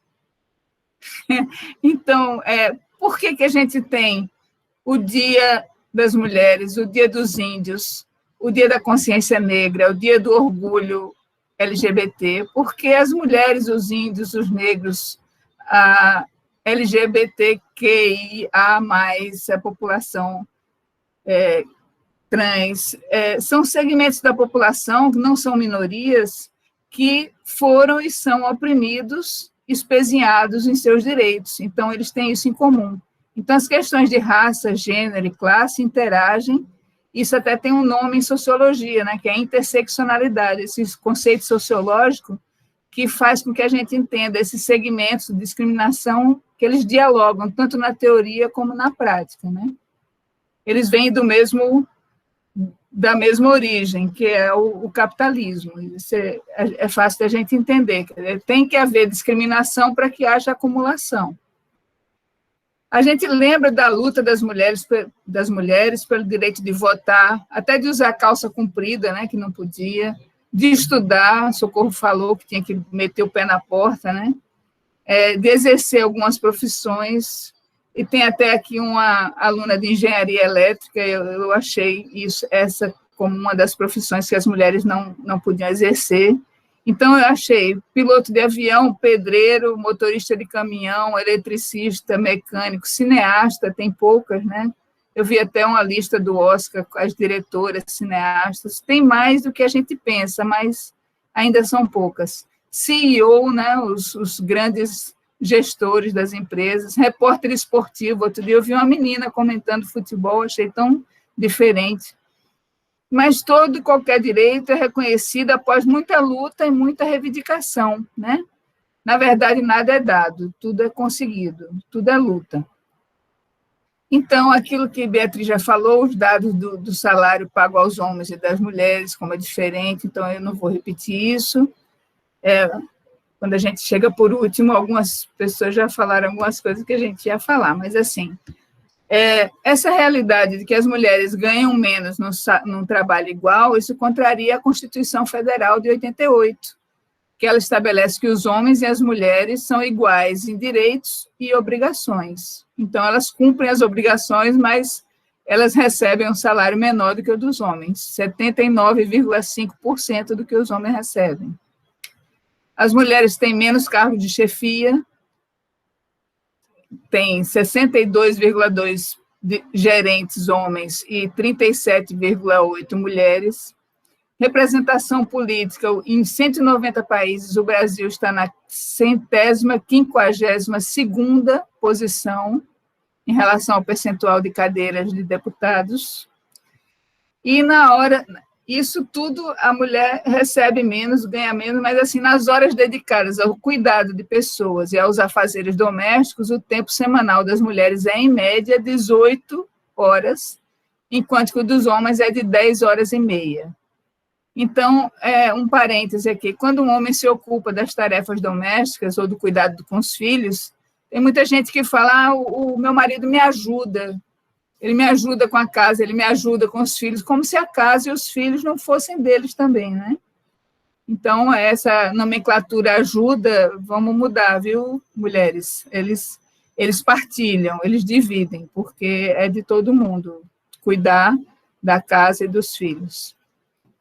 Então, por que a gente tem o Dia das Mulheres, o Dia dos Índios, o Dia da Consciência Negra, o Dia do Orgulho LGBT? Porque as mulheres, os índios, os negros, a LGBTQIA+, a população trans, são segmentos da população, que não são minorias, que foram e são oprimidos, espezinhados em seus direitos. Então, eles têm isso em comum. Então, as questões de raça, gênero e classe interagem. Isso até tem um nome em sociologia, né, que é a interseccionalidade, esse conceito sociológico que faz com que a gente entenda esses segmentos de discriminação, que eles dialogam tanto na teoria como na prática, né? Eles vêm da mesma origem, que é o capitalismo. Isso é fácil da gente entender. Tem que haver discriminação para que haja acumulação. A gente lembra da luta das mulheres pelo direito de votar, até de usar calça comprida, né, que não podia, de estudar, Socorro falou que tinha que meter o pé na porta, né, de exercer algumas profissões, e tem até aqui uma aluna de engenharia elétrica, eu achei essa como uma das profissões que as mulheres não podiam exercer. Então, eu achei piloto de avião, pedreiro, motorista de caminhão, eletricista, mecânico, cineasta, tem poucas, né? Eu vi até uma lista do Oscar com as diretoras, cineastas, tem mais do que a gente pensa, mas ainda são poucas. CEO, né, os grandes gestores das empresas, repórter esportivo, outro dia eu vi uma menina comentando futebol, achei tão diferente. Mas todo e qualquer direito é reconhecido após muita luta e muita reivindicação, né? Na verdade, nada é dado, tudo é conseguido, tudo é luta. Então, aquilo que Beatriz já falou, os dados do salário pago aos homens e das mulheres, como é diferente, então eu não vou repetir isso. Quando a gente chega por último, algumas pessoas já falaram algumas coisas que a gente ia falar, mas assim... essa realidade de que as mulheres ganham menos num trabalho igual, isso contraria a Constituição Federal de 88, que ela estabelece que os homens e as mulheres são iguais em direitos e obrigações. Então, elas cumprem as obrigações, mas elas recebem um salário menor do que o dos homens, 79,5% do que os homens recebem. As mulheres têm menos cargos de chefia, tem 62,2% de gerentes homens e 37,8% mulheres. Representação política, em 190 países, o Brasil está na 152ª posição em relação ao percentual de cadeiras de deputados. E na hora, isso tudo a mulher recebe menos, ganha menos, mas assim, nas horas dedicadas ao cuidado de pessoas e aos afazeres domésticos, o tempo semanal das mulheres é, em média, 18 horas, enquanto que o dos homens é de 10 horas e meia. Então, um parêntese aqui, quando um homem se ocupa das tarefas domésticas ou do cuidado com os filhos, tem muita gente que fala, o meu marido me ajuda, ele me ajuda com a casa, ele me ajuda com os filhos, como se a casa e os filhos não fossem deles também, né? Então, essa nomenclatura ajuda, vamos mudar, viu, mulheres? Eles partilham, eles dividem, porque é de todo mundo cuidar da casa e dos filhos.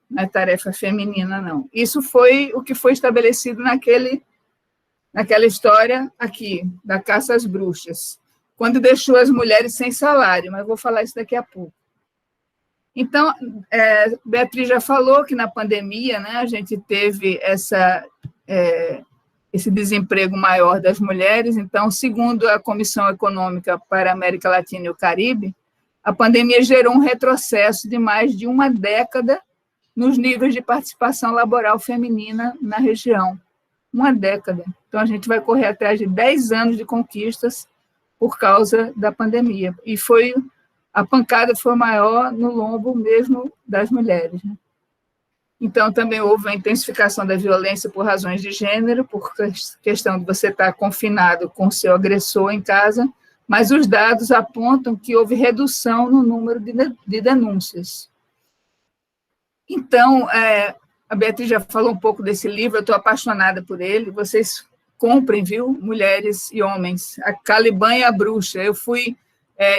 Não é tarefa feminina, não. Isso foi o que foi estabelecido naquela história aqui, da caça às bruxas, quando deixou as mulheres sem salário, mas eu vou falar isso daqui a pouco. Então, Beatriz já falou que na pandemia, né, a gente teve esse desemprego maior das mulheres. Então, segundo a Comissão Econômica para a América Latina e o Caribe, a pandemia gerou um retrocesso de mais de uma década nos níveis de participação laboral feminina na região. Uma década. Então, a gente vai correr atrás de 10 anos de conquistas por causa da pandemia. E a pancada foi maior no lombo mesmo das mulheres, né? Então, também houve a intensificação da violência por razões de gênero, por questão de você estar confinado com o seu agressor em casa, mas os dados apontam que houve redução no número de denúncias. Então, a Beatriz já falou um pouco desse livro, eu estou apaixonada por ele, vocês comprem, viu, mulheres e homens, A Caliban e a Bruxa. Eu fui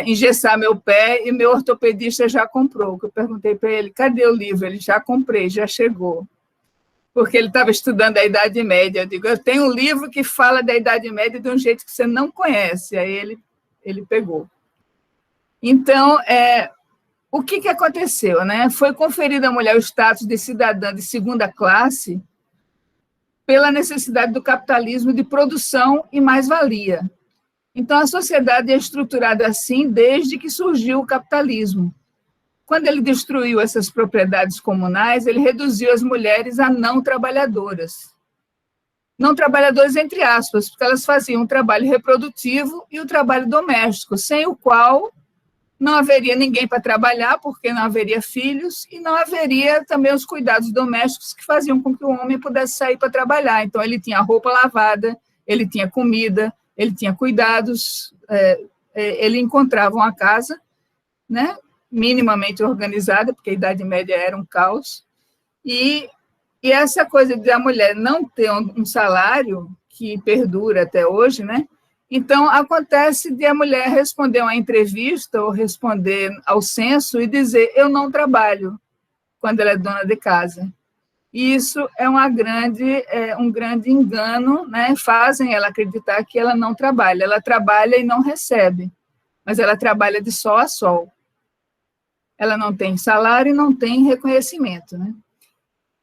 engessar meu pé e meu ortopedista já comprou, eu perguntei para ele, cadê o livro? Ele, já comprei, já chegou. Porque ele estava estudando a Idade Média. Eu digo, eu tenho um livro que fala da Idade Média de um jeito que você não conhece. Aí ele pegou. Então, o que aconteceu, né? Foi conferido à mulher o status de cidadã de segunda classe pela necessidade do capitalismo de produção e mais-valia. Então, a sociedade é estruturada assim desde que surgiu o capitalismo. Quando ele destruiu essas propriedades comunais, ele reduziu as mulheres a não trabalhadoras. Não trabalhadoras, entre aspas, porque elas faziam o trabalho reprodutivo e o trabalho doméstico, sem o qual não haveria ninguém para trabalhar, porque não haveria filhos, e não haveria também os cuidados domésticos que faziam com que o homem pudesse sair para trabalhar. Então, ele tinha roupa lavada, ele tinha comida, ele tinha cuidados, ele encontrava uma casa, né, minimamente organizada, porque a Idade Média era um caos, e essa coisa de a mulher não ter um salário, que perdura até hoje, né? Então, acontece de a mulher responder uma entrevista ou responder ao censo e dizer, eu não trabalho, quando ela é dona de casa. E isso é um grande engano, né? Fazem ela acreditar que ela não trabalha. Ela trabalha e não recebe, mas ela trabalha de sol a sol. Ela não tem salário e não tem reconhecimento, né?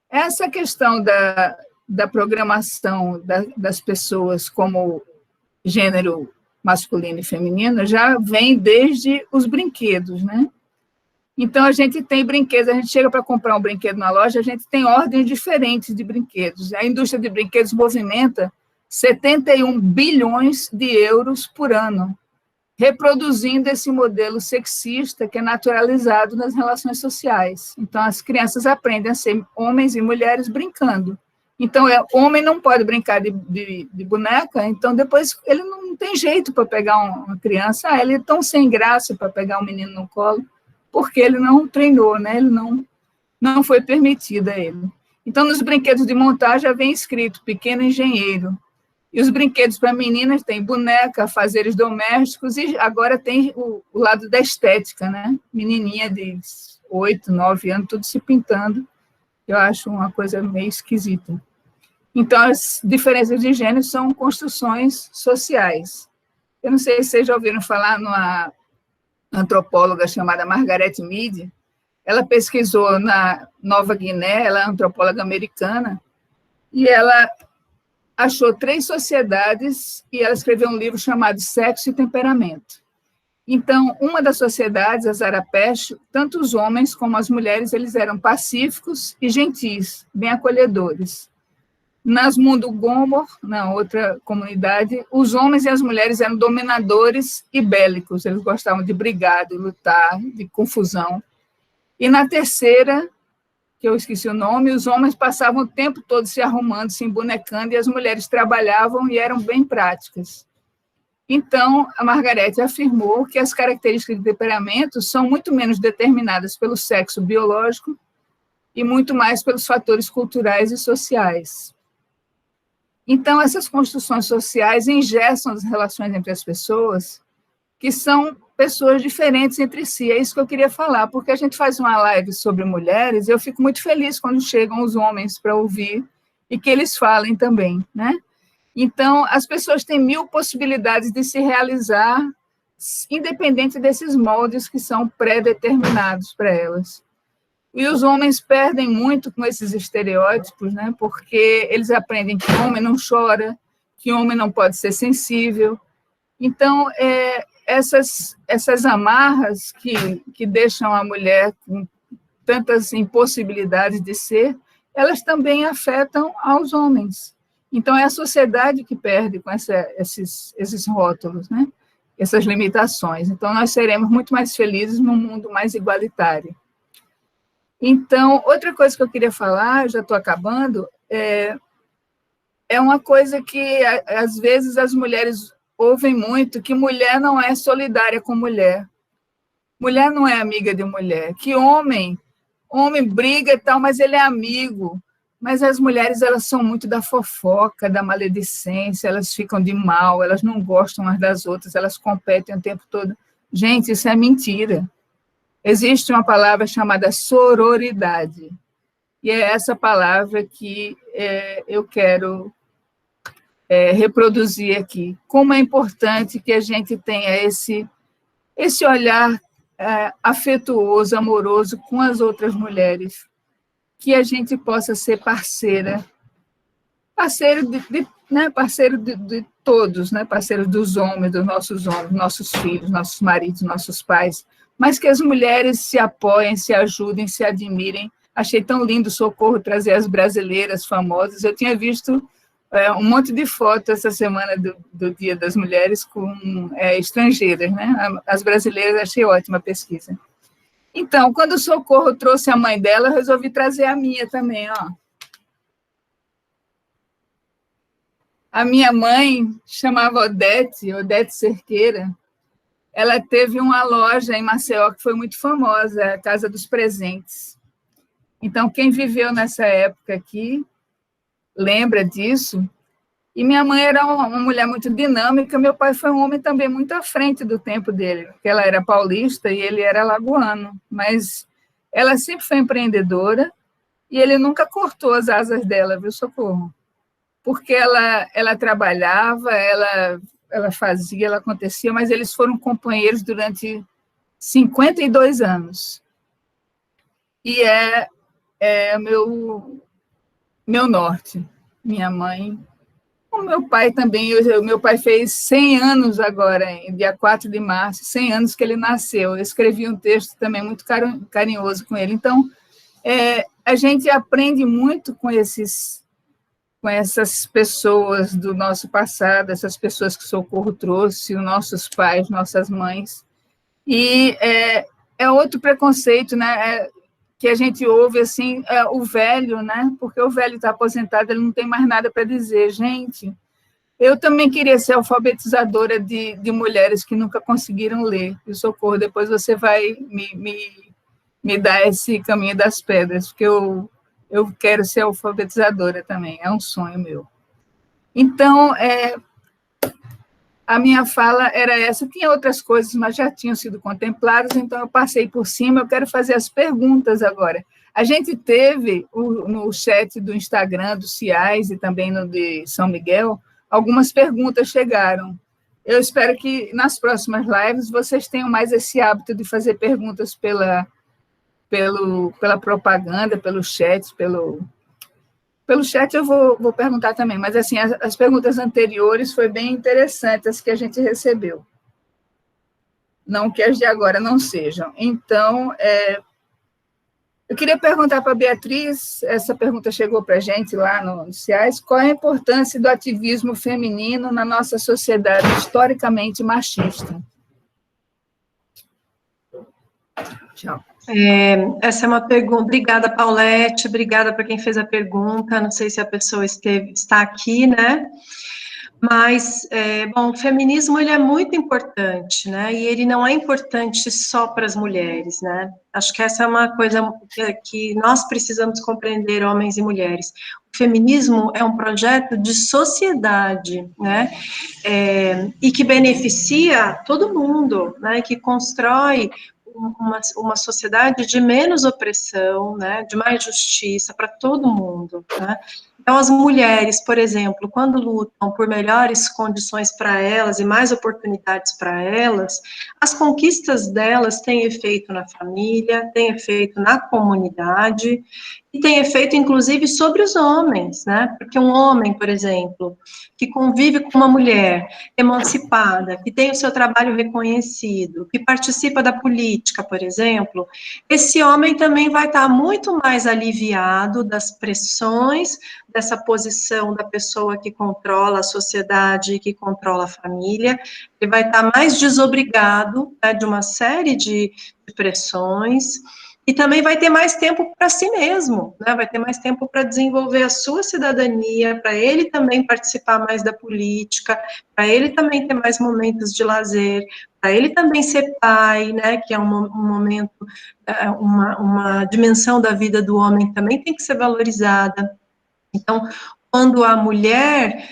Essa questão da programação das pessoas como gênero masculino e feminino já vem desde os brinquedos, né? Então, a gente tem brinquedos, a gente chega para comprar um brinquedo na loja, a gente tem ordens diferentes de brinquedos. A indústria de brinquedos movimenta 71 bilhões de euros por ano, reproduzindo esse modelo sexista que é naturalizado nas relações sociais. Então, as crianças aprendem a ser homens e mulheres brincando. Então, o homem não pode brincar de boneca, então depois ele não tem jeito para pegar uma criança, ele é tão sem graça para pegar um menino no colo, porque ele não treinou, né? Ele não foi permitido a ele. Então, nos brinquedos de montagem já vem escrito pequeno engenheiro. E os brinquedos para meninas tem boneca, afazeres domésticos, e agora tem o lado da estética, né? Menininha de 8, 9 anos, tudo se pintando. Eu acho uma coisa meio esquisita. Então, as diferenças de gênero são construções sociais. Eu não sei se vocês já ouviram falar numa antropóloga chamada Margaret Mead. Ela pesquisou na Nova Guiné, ela é antropóloga americana, e ela achou 3 sociedades, e ela escreveu um livro chamado Sexo e Temperamento. Então, uma das sociedades, a Zarapesh, tanto os homens como as mulheres, eles eram pacíficos e gentis, bem acolhedores. Nas Mundo Gomor, na outra comunidade, os homens e as mulheres eram dominadores e bélicos, eles gostavam de brigar, de lutar, de confusão. E na terceira, que eu esqueci o nome, os homens passavam o tempo todo se arrumando, se embonecando, e as mulheres trabalhavam e eram bem práticas. Então, a Margarete afirmou que as características de temperamento são muito menos determinadas pelo sexo biológico e muito mais pelos fatores culturais e sociais. Então, essas construções sociais engessam as relações entre as pessoas, que são pessoas diferentes entre si. É isso que eu queria falar, porque a gente faz uma live sobre mulheres e eu fico muito feliz quando chegam os homens para ouvir e que eles falem também, né? Então, as pessoas têm 1000 possibilidades de se realizar, independente desses moldes que são pré-determinados para elas. E os homens perdem muito com esses estereótipos, né? Porque eles aprendem que homem não chora, que homem não pode ser sensível. Então, essas amarras que deixam a mulher com tantas impossibilidades de ser, elas também afetam aos homens. Então, é a sociedade que perde com esses rótulos, né? Essas limitações. Então, nós seremos muito mais felizes num mundo mais igualitário. Então, outra coisa que eu queria falar, já estou acabando, é uma coisa que, às vezes, as mulheres ouvem muito, que mulher não é solidária com mulher. Mulher não é amiga de mulher. Que homem briga e tal, mas ele é amigo. Mas as mulheres, elas são muito da fofoca, da maledicência, elas ficam de mal, elas não gostam umas das outras, elas competem o tempo todo. Gente, isso é mentira. Existe uma palavra chamada sororidade, e é essa palavra que eu quero reproduzir aqui. Como é importante que a gente tenha esse olhar afetuoso, amoroso com as outras mulheres, que a gente possa ser parceiro de todos, né? Parceiro dos homens, nossos filhos, nossos maridos, nossos pais, mas que as mulheres se apoiem, se ajudem, se admirem. Achei tão lindo o Socorro trazer as brasileiras famosas. Eu tinha visto um monte de fotos essa semana do Dia das Mulheres com estrangeiras, né? As brasileiras, achei ótima a pesquisa. Então, quando o Socorro trouxe a mãe dela, eu resolvi trazer a minha também, ó. A minha mãe chamava Odete Cerqueira. Ela teve uma loja em Maceió que foi muito famosa, a Casa dos Presentes. Então, quem viveu nessa época aqui lembra disso. E minha mãe era uma mulher muito dinâmica, meu pai foi um homem também muito à frente do tempo dele, porque ela era paulista e ele era alagoano, mas ela sempre foi empreendedora e ele nunca cortou as asas dela, viu, Socorro? Porque ela trabalhava, ela fazia, ela acontecia, mas eles foram companheiros durante 52 anos. E é meu norte, minha mãe. O meu pai também, meu pai fez 100 anos agora, dia 4 de março, 100 anos que ele nasceu. Eu escrevi um texto também muito carinhoso com ele. Então, a gente aprende muito com essas pessoas do nosso passado, essas pessoas que Socorro trouxe, os nossos pais, nossas mães. E é outro preconceito, né? Que a gente ouve, assim, o velho, né? Porque o velho está aposentado, ele não tem mais nada para dizer. Gente, eu também queria ser alfabetizadora de mulheres que nunca conseguiram ler. E Socorro, depois você vai me dar esse caminho das pedras, porque eu quero ser alfabetizadora também, é um sonho meu. Então, a minha fala era essa. Tinha outras coisas, mas já tinham sido contempladas, então eu passei por cima. Eu quero fazer as perguntas agora. A gente teve, no chat do Instagram, do CIAS e também no de São Miguel, algumas perguntas chegaram. Eu espero que nas próximas lives vocês tenham mais esse hábito de fazer perguntas pela propaganda, pelo chat, pelo chat eu vou perguntar também, mas assim, as perguntas anteriores foi bem interessantes as que a gente recebeu. não que as de agora não sejam. Então, eu queria perguntar para a Beatriz, essa pergunta chegou para a gente lá no Ciais, qual é a importância do ativismo feminino na nossa sociedade historicamente machista? Tchau. Essa é uma pergunta. Obrigada, Paulette, obrigada para quem fez a pergunta. Não sei se a pessoa está aqui, né? Mas, bom, o feminismo, ele é muito importante, né, e ele não é importante só para as mulheres, né, acho que essa é uma coisa que nós precisamos compreender, homens e mulheres. O feminismo é um projeto de sociedade, né, e que beneficia todo mundo, né, que constrói uma sociedade de menos opressão, né, de mais justiça para todo mundo, né. Então, as mulheres, por exemplo, quando lutam por melhores condições para elas e mais oportunidades para elas, as conquistas delas têm efeito na família, têm efeito na comunidade, e tem efeito, inclusive, sobre os homens, né? Porque um homem, por exemplo, que convive com uma mulher emancipada, que tem o seu trabalho reconhecido, que participa da política, por exemplo, esse homem também vai estar muito mais aliviado das pressões dessa posição da pessoa que controla a sociedade, que controla a família, ele vai estar mais desobrigado, né, de uma série de pressões, e também vai ter mais tempo para si mesmo, né, vai ter mais tempo para desenvolver a sua cidadania, para ele também participar mais da política, para ele também ter mais momentos de lazer, para ele também ser pai, né, que é um momento, uma dimensão da vida do homem também tem que ser valorizada. Então, quando a mulher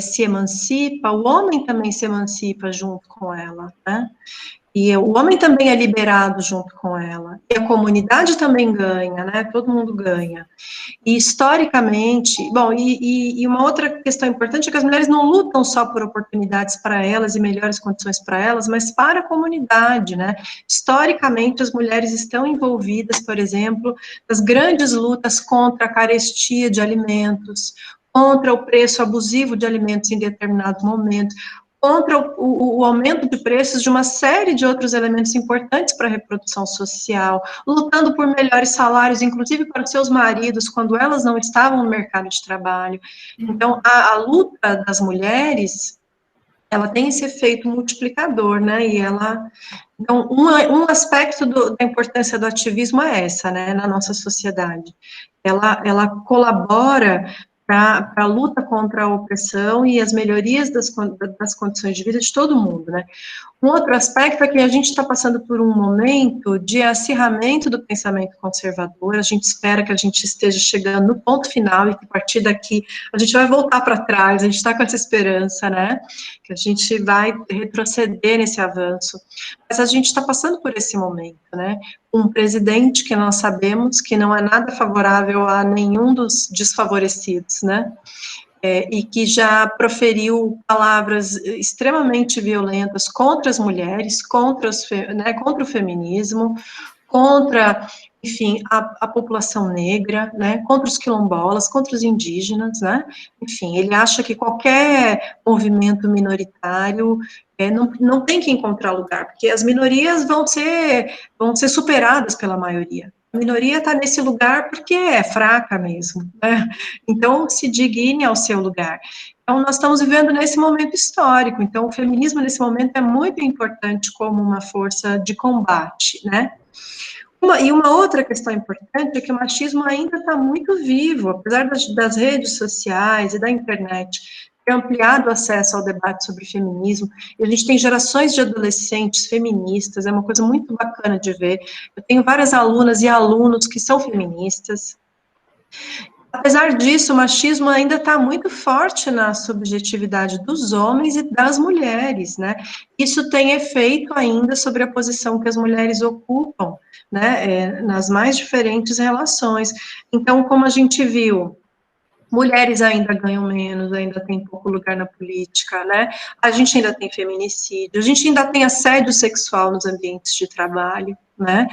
se emancipa, o homem também se emancipa junto com ela, né? E o homem também é liberado junto com ela. E a comunidade também ganha, né? Todo mundo ganha. E historicamente, bom, e uma outra questão importante é que as mulheres não lutam só por oportunidades para elas e melhores condições para elas, mas para a comunidade, né? Historicamente, as mulheres estão envolvidas, por exemplo, nas grandes lutas contra a carestia de alimentos, contra o preço abusivo de alimentos em determinado momento, contra o aumento de preços de uma série de outros elementos importantes para a reprodução social, lutando por melhores salários, inclusive para os seus maridos, quando elas não estavam no mercado de trabalho. Então, a luta das mulheres, ela tem esse efeito multiplicador, né, e ela... Então, um aspecto da importância do ativismo é essa, né, na nossa sociedade. Ela colabora para a luta contra a opressão e as melhorias das condições de vida de todo mundo, né. Um outro aspecto é que a gente está passando por um momento de acirramento do pensamento conservador, a gente espera que a gente esteja chegando no ponto final e que a partir daqui a gente vai voltar para trás, a gente está com essa esperança, né, que a gente vai retroceder nesse avanço, mas a gente está passando por esse momento, né, um presidente que nós sabemos que não é nada favorável a nenhum dos desfavorecidos, né, e que já proferiu palavras extremamente violentas contra as mulheres, contra o feminismo, contra, enfim, a população negra, né, contra os quilombolas, contra os indígenas, né, enfim, ele acha que qualquer movimento minoritário não tem que encontrar lugar, porque as minorias vão ser superadas pela maioria. A minoria está nesse lugar porque é fraca mesmo, né? Então, se digne ao seu lugar. Então, nós estamos vivendo nesse momento histórico, então o feminismo nesse momento é muito importante como uma força de combate, né? Uma outra questão importante é que o machismo ainda está muito vivo, apesar das redes sociais e da internet ter ampliado o acesso ao debate sobre feminismo, e a gente tem gerações de adolescentes feministas, é uma coisa muito bacana de ver. Eu tenho várias alunas e alunos que são feministas. Apesar disso, o machismo ainda está muito forte na subjetividade dos homens e das mulheres, né? Isso tem efeito ainda sobre a posição que as mulheres ocupam, né, nas mais diferentes relações. Então, como a gente viu, mulheres ainda ganham menos, ainda tem pouco lugar na política, né? A gente ainda tem feminicídio, a gente ainda tem assédio sexual nos ambientes de trabalho, né?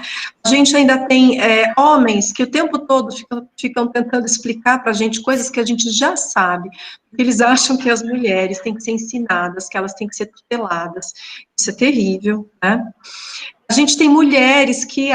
A gente ainda tem homens que o tempo todo ficam tentando explicar para a gente coisas que a gente já sabe. Eles acham que as mulheres têm que ser ensinadas, que elas têm que ser tuteladas. Isso é terrível, né? A gente tem mulheres que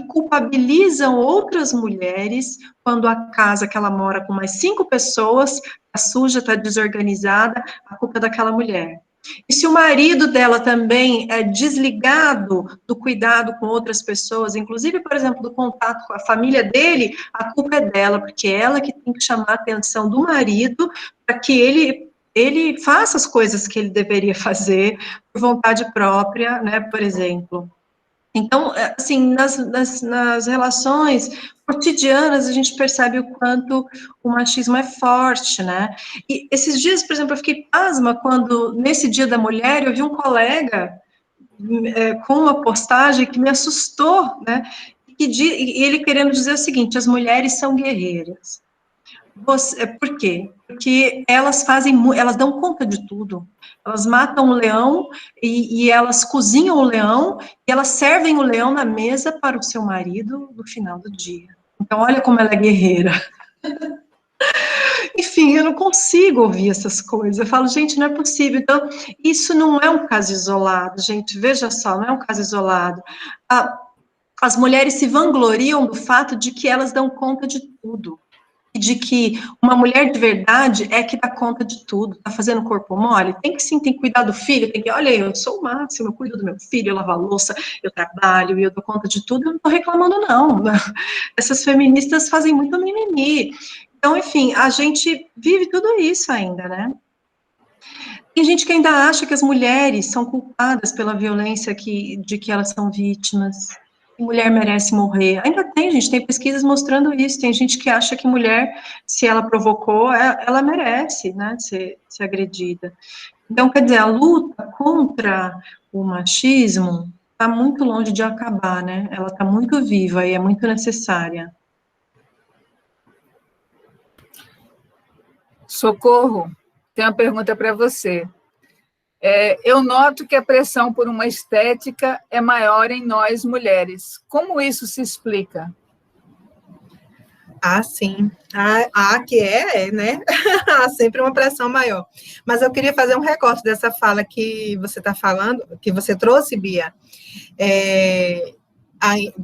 culpabilizam outras mulheres quando a casa que ela mora com mais 5 pessoas está suja, está desorganizada, a culpa é daquela mulher. E se o marido dela também é desligado do cuidado com outras pessoas, inclusive, por exemplo, do contato com a família dele, a culpa é dela, porque é ela que tem que chamar a atenção do marido para que ele faça as coisas que ele deveria fazer por vontade própria, né, por exemplo. Então, assim, nas relações cotidianas, a gente percebe o quanto o machismo é forte, né? E esses dias, por exemplo, eu fiquei pasma quando, nesse Dia da Mulher, eu vi um colega com uma postagem que me assustou, né? E ele querendo dizer o seguinte: as mulheres são guerreiras. Por quê? Porque elas dão conta de tudo. Elas matam o leão e elas cozinham o leão e elas servem o leão na mesa para o seu marido no final do dia. Então, olha como ela é guerreira. Enfim, eu não consigo ouvir essas coisas. Eu falo, gente, não é possível. Então, isso não é um caso isolado, gente. Veja só, não é um caso isolado. As mulheres se vangloriam do fato de que elas dão conta de tudo. De que uma mulher de verdade é que dá conta de tudo, tá fazendo corpo mole, tem que cuidar do filho, olha, eu sou o máximo, eu cuido do meu filho, eu lavo a louça, eu trabalho, e eu dou conta de tudo, eu não tô reclamando não, essas feministas fazem muito mimimi, então, enfim, a gente vive tudo isso ainda, né? Tem gente que ainda acha que as mulheres são culpadas pela violência de que elas são vítimas, mulher merece morrer. Ainda tem, gente, tem pesquisas mostrando isso. Tem gente que acha que mulher, se ela provocou, ela merece, né, ser agredida. Então, quer dizer, a luta contra o machismo está muito longe de acabar, né? Ela está muito viva e é muito necessária. Socorro, tem uma pergunta para você. Eu noto que a pressão por uma estética é maior em nós, mulheres. Como isso se explica? Sim. Que né? Há sempre uma pressão maior. Mas eu queria fazer um recorte dessa fala que você está falando, que você trouxe, Bia,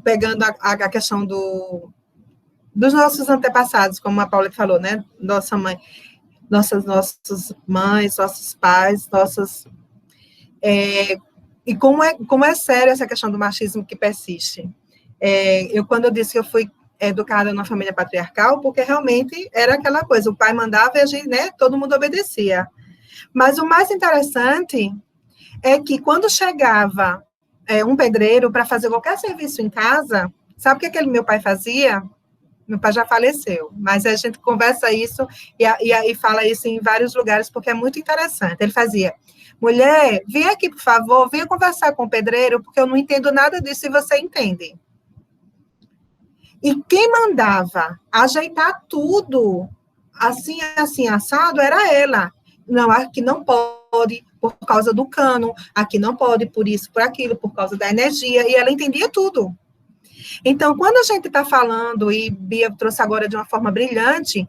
pegando a questão dos nossos antepassados, como a Paula falou, né? Nossa mãe, nossas mães, nossos pais, e como é séria essa questão do machismo que persiste. Quando eu disse que eu fui educada numa família patriarcal, porque realmente era aquela coisa, o pai mandava e a gente, né, todo mundo obedecia. Mas o mais interessante é que quando chegava um pedreiro para fazer qualquer serviço em casa, sabe o que aquele meu pai fazia? Meu pai já faleceu, mas a gente conversa isso e fala isso em vários lugares, porque é muito interessante. Ele fazia, mulher, vem aqui, por favor, venha conversar com o pedreiro, porque eu não entendo nada disso e você entende. E quem mandava ajeitar tudo, assim, assado, era ela. Não, aqui não pode, por causa do cano, aqui não pode, por isso, por aquilo, por causa da energia, e ela entendia tudo. Então, quando a gente está falando, e Bia trouxe agora de uma forma brilhante,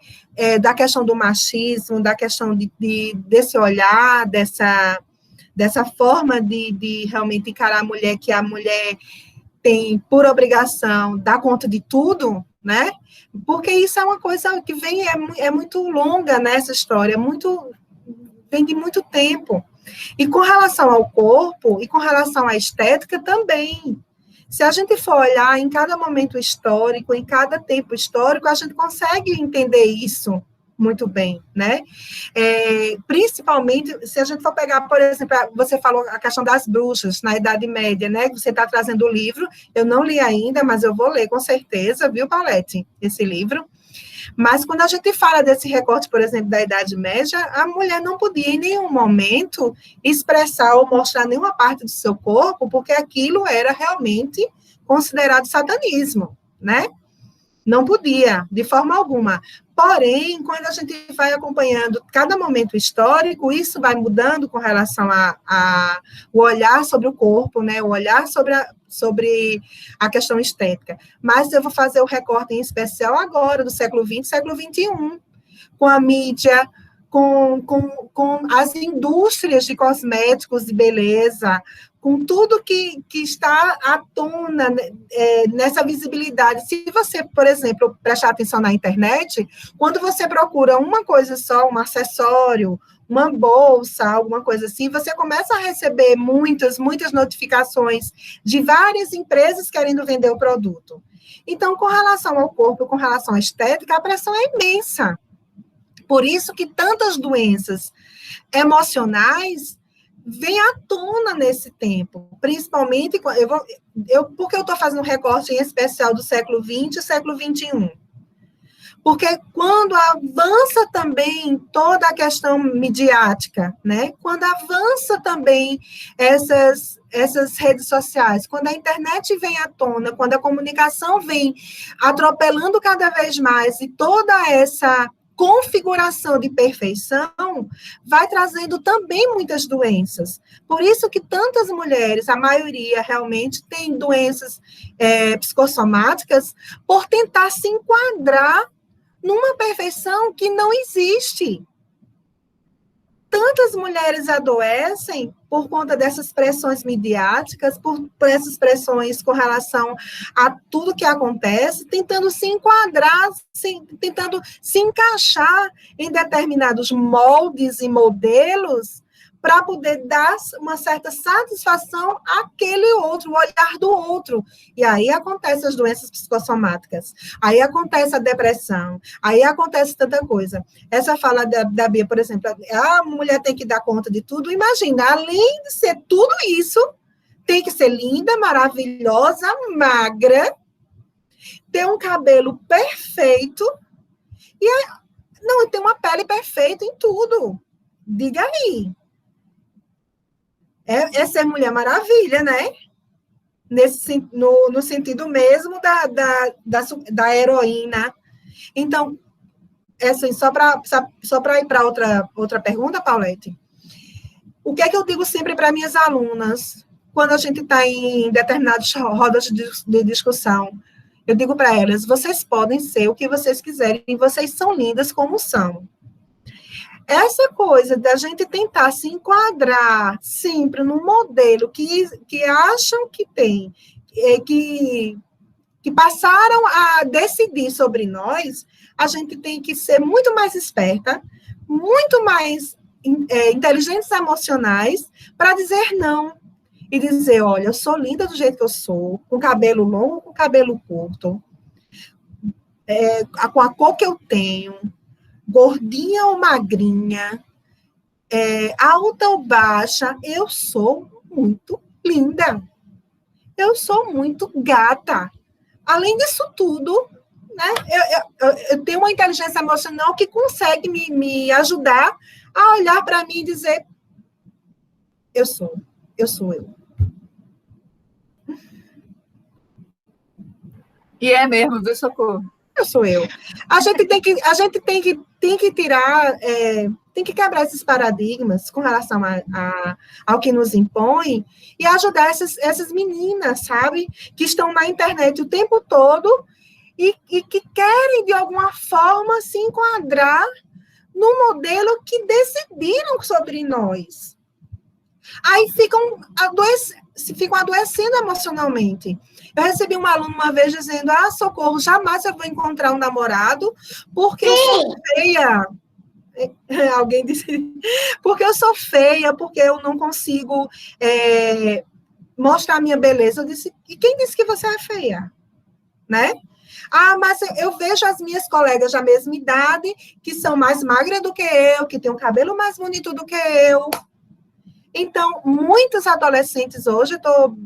da questão do machismo, da questão desse olhar, dessa forma de realmente encarar a mulher, que a mulher tem, por obrigação, dar conta de tudo, né? Porque isso é uma coisa que vem, é muito longa, né, essa história, vem de muito tempo. E com relação ao corpo, e com relação à estética também. Se a gente for olhar em cada momento histórico, em cada tempo histórico, a gente consegue entender isso muito bem, né? Principalmente, se a gente for pegar, por exemplo, você falou a questão das bruxas na Idade Média, né? Você está trazendo o livro, eu não li ainda, mas eu vou ler com certeza, viu, Paulette, esse livro. Mas quando a gente fala desse recorte, por exemplo, da Idade Média, a mulher não podia em nenhum momento expressar ou mostrar nenhuma parte do seu corpo, porque aquilo era realmente considerado satanismo, né? Não podia, de forma alguma. Porém, quando a gente vai acompanhando cada momento histórico, isso vai mudando com relação o olhar sobre o corpo, né? O olhar sobre a questão estética. Mas eu vou fazer o recorte em especial agora, do século XX, século XXI, com a mídia, com as indústrias de cosméticos e beleza, com tudo que está à tona nessa visibilidade. Se você, por exemplo, prestar atenção na internet, quando você procura uma coisa só, um acessório, uma bolsa, alguma coisa assim, você começa a receber muitas notificações de várias empresas querendo vender o produto. Então, com relação ao corpo, com relação à estética, a pressão é imensa. Por isso que tantas doenças emocionais vêm à tona nesse tempo, principalmente, porque eu estou fazendo um recorte em especial do século XX e século XXI. Porque quando avança também toda a questão midiática, né? Quando avança também essas redes sociais, quando a internet vem à tona, quando a comunicação vem atropelando cada vez mais, e toda essa configuração de perfeição vai trazendo também muitas doenças. Por isso que tantas mulheres, a maioria realmente tem doenças psicossomáticas, por tentar se enquadrar numa perfeição que não existe. Tantas mulheres adoecem por conta dessas pressões midiáticas, por essas pressões com relação a tudo que acontece, tentando se enquadrar, tentando se encaixar em determinados moldes e modelos para poder dar uma certa satisfação àquele outro, o olhar do outro. E aí acontecem as doenças psicossomáticas, aí acontece a depressão, aí acontece tanta coisa. Essa fala da Bia, por exemplo, a mulher tem que dar conta de tudo. Imagina, além de ser tudo isso, tem que ser linda, maravilhosa, magra, ter um cabelo perfeito, ter uma pele perfeita em tudo. Diga aí. É ser Mulher Maravilha, né? No sentido mesmo da heroína. Então, assim, só para ir para outra pergunta, Paulette, o que é que eu digo sempre para minhas alunas, quando a gente está em determinadas rodas de discussão? Eu digo para elas, vocês podem ser o que vocês quiserem, vocês são lindas como são. Essa coisa da gente tentar se enquadrar sempre no modelo que acham que tem, que passaram a decidir sobre nós, a gente tem que ser muito mais esperta, muito mais inteligentes emocionais, para dizer não. E dizer, olha, eu sou linda do jeito que eu sou, com cabelo longo, com cabelo curto, com a cor que eu tenho, gordinha ou magrinha, alta ou baixa, eu sou muito linda. Eu sou muito gata. Além disso tudo, né, eu tenho uma inteligência emocional que consegue me ajudar a olhar para mim e dizer, eu sou eu. E é mesmo, viu, Socorro? Eu sou eu. A gente tem que tirar, tem que quebrar esses paradigmas com relação ao que nos impõe e ajudar essas meninas, sabe? Que estão na internet o tempo todo e que querem, de alguma forma, se enquadrar no modelo que decidiram sobre nós. Aí ficam adoecendo emocionalmente. Eu recebi um aluno uma vez dizendo, Socorro, jamais eu vou encontrar um namorado porque eu sou feia. Alguém disse, porque eu sou feia, porque eu não consigo mostrar a minha beleza. Eu disse, e quem disse que você é feia? Né? Mas eu vejo as minhas colegas da mesma idade, que são mais magras do que eu, que têm um cabelo mais bonito do que eu. Então, muitos adolescentes hoje, eu estou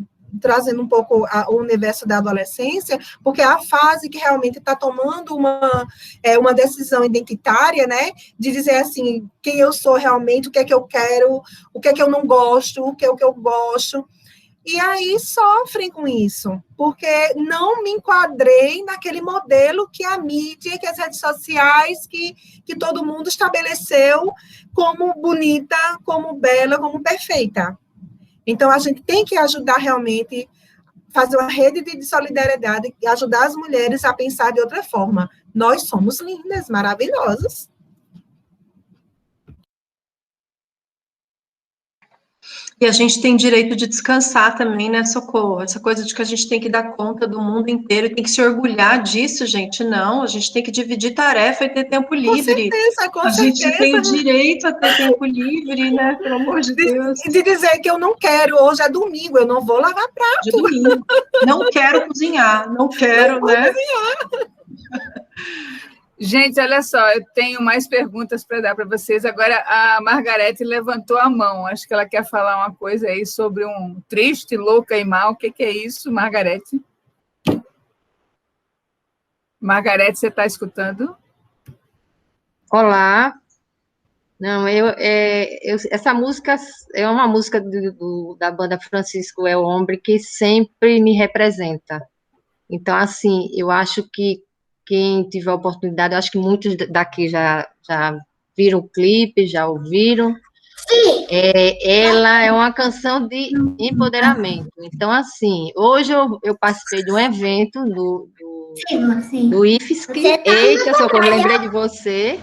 trazendo um pouco o universo da adolescência, porque é a fase que realmente está tomando uma decisão identitária, né, de dizer assim, quem eu sou realmente, o que é que eu quero, o que é que eu não gosto, o que é o que eu gosto. e aí sofrem com isso, porque não me enquadrei naquele modelo que a mídia, que as redes sociais, que todo mundo estabeleceu como bonita, como bela, como perfeita. Então, a gente tem que ajudar realmente, fazer uma rede de solidariedade e ajudar as mulheres a pensar de outra forma. Nós somos lindas, maravilhosas. E a gente tem direito de descansar também, né, Socorro? Essa coisa de que a gente tem que dar conta do mundo inteiro, tem que se orgulhar disso, gente. Não, a gente tem que dividir tarefa e ter tempo livre. Com a certeza. gente tem o direito a ter tempo livre, né? Pelo amor de Deus. De dizer que eu não quero, hoje é domingo, eu não vou lavar prato. De domingo. Não quero cozinhar, não quero, não né? Cozinhar. Gente, olha só, eu tenho mais perguntas para dar para vocês. Agora, a Margarete levantou a mão. Acho que ela quer falar uma coisa aí sobre um triste, louca e mal. O que é isso, Margarete? Margarete, você está escutando? Olá. Não, essa música é uma música da banda Francisco é o Hombre que sempre me representa. Então, assim, eu acho que quem tiver oportunidade, eu acho que muitos daqui já viram o clipe, já ouviram. Ela é uma canção de empoderamento. Então, assim, hoje eu participei de um evento do IFSC. Eita, Socorro, lembrei de você.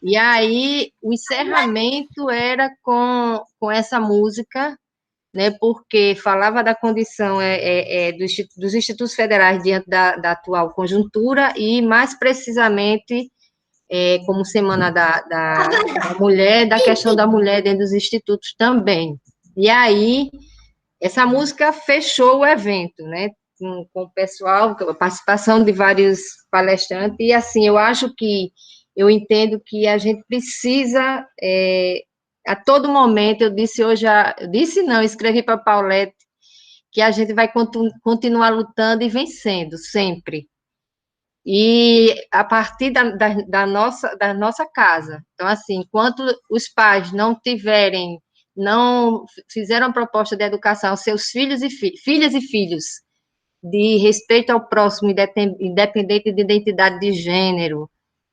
E aí, o encerramento era com essa música, né, porque falava da condição dos institutos federais diante da atual conjuntura e, mais precisamente, como Semana da Mulher, da questão da mulher dentro dos institutos também. E aí, essa música fechou o evento, né, com o pessoal, com a participação de vários palestrantes, e assim, eu entendo que a gente precisa, a todo momento, eu escrevi para a Paulette, que a gente vai continuar lutando e vencendo, sempre. E a partir da nossa casa. Então, assim, enquanto os pais não fizeram a proposta de educação aos seus filhos e filhas e filhos, de respeito ao próximo, independente de identidade de gênero,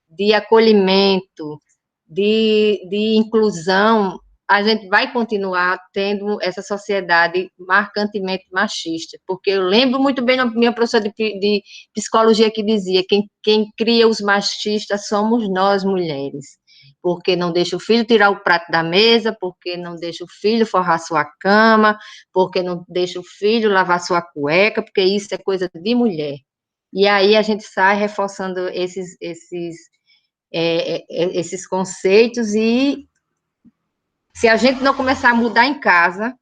de acolhimento, de inclusão, a gente vai continuar tendo essa sociedade marcantemente machista, porque eu lembro muito bem da minha professora de psicologia que dizia, quem cria os machistas somos nós, mulheres, porque não deixa o filho tirar o prato da mesa, porque não deixa o filho forrar sua cama, porque não deixa o filho lavar sua cueca, porque isso é coisa de mulher. E aí a gente sai reforçando esses conceitos, e se a gente não começar a mudar em casa,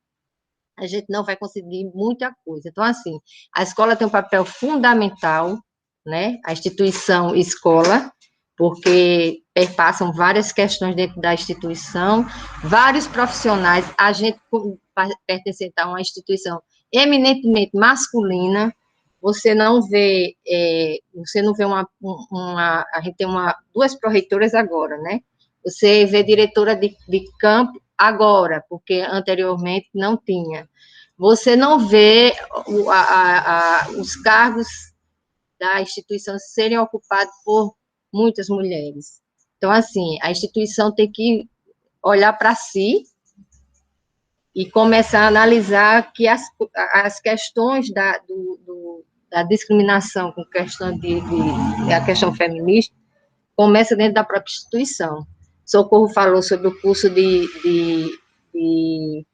a gente não vai conseguir muita coisa. Então, assim, a escola tem um papel fundamental, né, a instituição escola, porque perpassam várias questões dentro da instituição, vários profissionais, a gente pertence a uma instituição eminentemente masculina, você não vê a gente tem duas pró-reitoras agora, né? Você vê diretora de campo agora, porque anteriormente não tinha. Você não vê os cargos da instituição serem ocupados por muitas mulheres. Então, assim, a instituição tem que olhar para si e começar a analisar que as questões da discriminação com questão a questão feminista começa dentro da própria instituição. Socorro falou sobre o curso de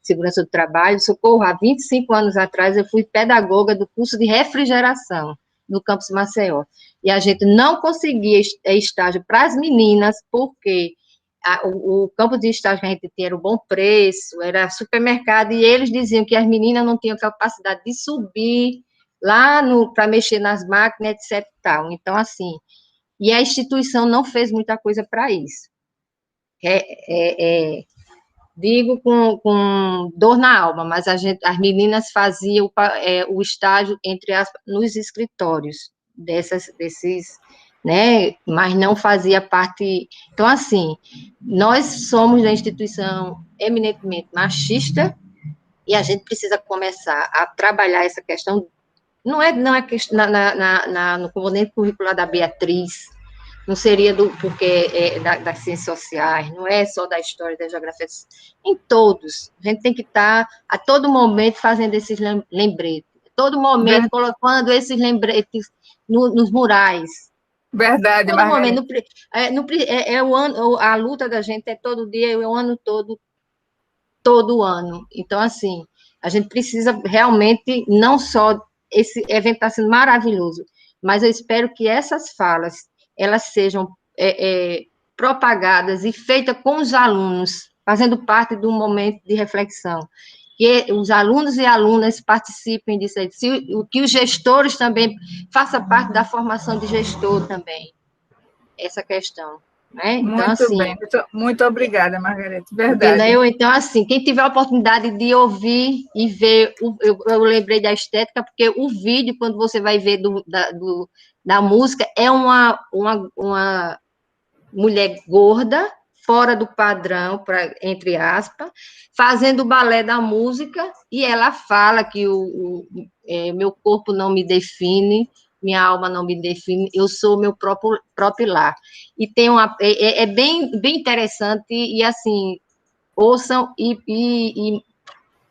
segurança do trabalho. Socorro, há 25 anos atrás, eu fui pedagoga do curso de refrigeração no campus Maceió. E a gente não conseguia estágio para as meninas, porque o campo de estágio que a gente tinha era o Bom Preço, era supermercado, e eles diziam que as meninas não tinham capacidade de subir lá para mexer nas máquinas, etc. Tal. Então, assim, e a instituição não fez muita coisa para isso. Digo com dor na alma, mas as meninas faziam o estágio, entre aspas, nos escritórios desses, né, mas não fazia parte. Então, assim, nós somos da instituição eminentemente machista, E a gente precisa começar a trabalhar essa questão, não é no componente curricular da Beatriz, não seria porque das ciências sociais, não é só da história, da geografia, em todos. A gente tem que estar a todo momento fazendo esses lembretes, a todo momento colocando esses lembretes nos murais. Verdade, Todo Margarida. momento, o ano, a luta da gente é todo dia, é o ano todo ano. Então, assim, a gente precisa realmente, não só, esse evento está sendo maravilhoso, mas eu espero que essas falas, elas sejam propagadas e feitas com os alunos, fazendo parte de um momento de reflexão, que os alunos e alunas participem disso aí, que os gestores também façam parte da formação de gestor também, essa questão, né? Então, Muito assim, bem, muito obrigada, Margarida, verdade. entendeu? Então, assim, quem tiver a oportunidade de ouvir e ver, eu lembrei da estética, porque o vídeo, quando você vai ver da música, é uma mulher gorda, fora do padrão, entre aspas, fazendo o balé da música, e ela fala que meu corpo não me define, minha alma não me define, eu sou meu próprio lar. E tem bem, bem interessante, e assim, ouçam e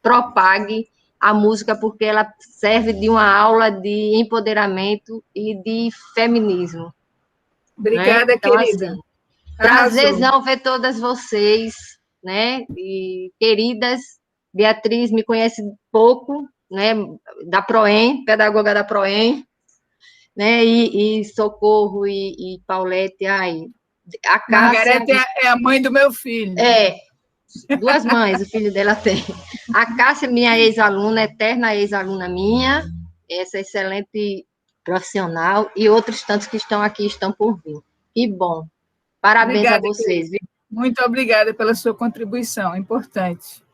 propague a música, porque ela serve de uma aula de empoderamento e de feminismo. Obrigada, né? Então, querida. assim, Arrasou. prazerzão ver todas vocês, né? E queridas, Beatriz me conhece pouco, né? Da Proem, pedagoga da Proem, né? E Socorro e Paulette, a Cássia. Margarete é a mãe do meu filho. Duas mães o filho dela tem. A Cássia, minha ex-aluna, eterna ex-aluna minha, essa excelente profissional, e outros tantos que estão aqui estão por vir. Que bom. Parabéns Obrigada, a vocês. Viu? Muito obrigada pela sua contribuição, importante.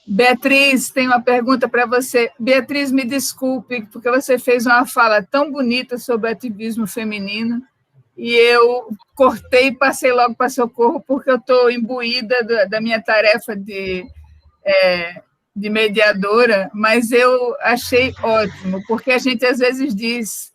Beatriz, tem uma pergunta para você. Beatriz, me desculpe, porque você fez uma fala tão bonita sobre ativismo feminino, e eu cortei e passei logo para Socorro, porque eu estou imbuída da minha tarefa de mediadora, mas eu achei ótimo, porque a gente às vezes diz,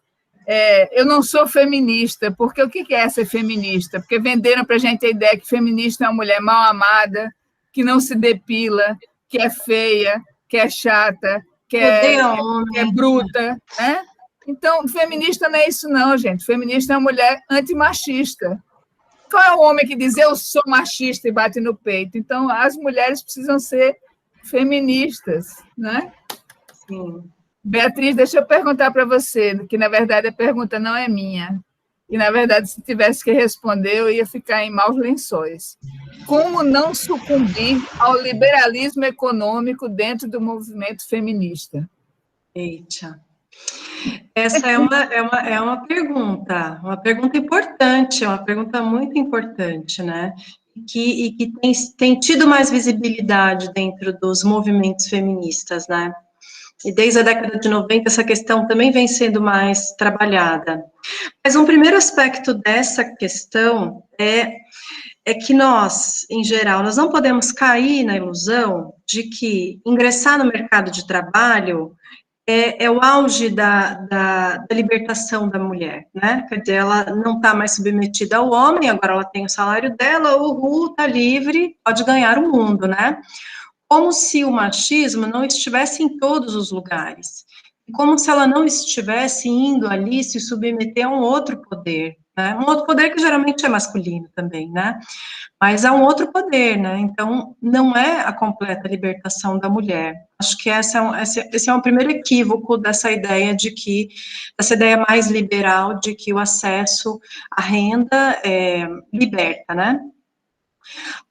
eu não sou feminista, porque o que é ser feminista? Porque venderam para a gente a ideia que feminista é uma mulher mal amada, que não se depila, que é feia, que é chata, que é bruta, né? Então, feminista não é isso não, gente. Feminista é uma mulher antimachista. Qual é o homem que diz eu sou machista e bate no peito? Então, as mulheres precisam ser feministas, né? Sim. Beatriz, deixa eu perguntar para você, que na verdade a pergunta não é minha. E, na verdade, se tivesse que responder, eu ia ficar em maus lençóis. Como não sucumbir ao liberalismo econômico dentro do movimento feminista? Eita. Essa é uma pergunta importante, é uma pergunta muito importante, né? E que tem tido mais visibilidade dentro dos movimentos feministas, né? E desde a década de 90, essa questão também vem sendo mais trabalhada. Mas um primeiro aspecto dessa questão é que nós, em geral, nós não podemos cair na ilusão de que ingressar no mercado de trabalho é o auge da libertação da mulher, né? Quer dizer, ela não está mais submetida ao homem, agora ela tem o salário dela, está livre, pode ganhar o mundo, né? Como se o machismo não estivesse em todos os lugares, como se ela não estivesse indo ali se submeter a um outro poder, né? Um outro poder que geralmente é masculino também, né? Mas há um outro poder, né? Então, não é a completa libertação da mulher. Acho que esse é um primeiro equívoco dessa ideia essa ideia mais liberal de que o acesso à renda liberta, né?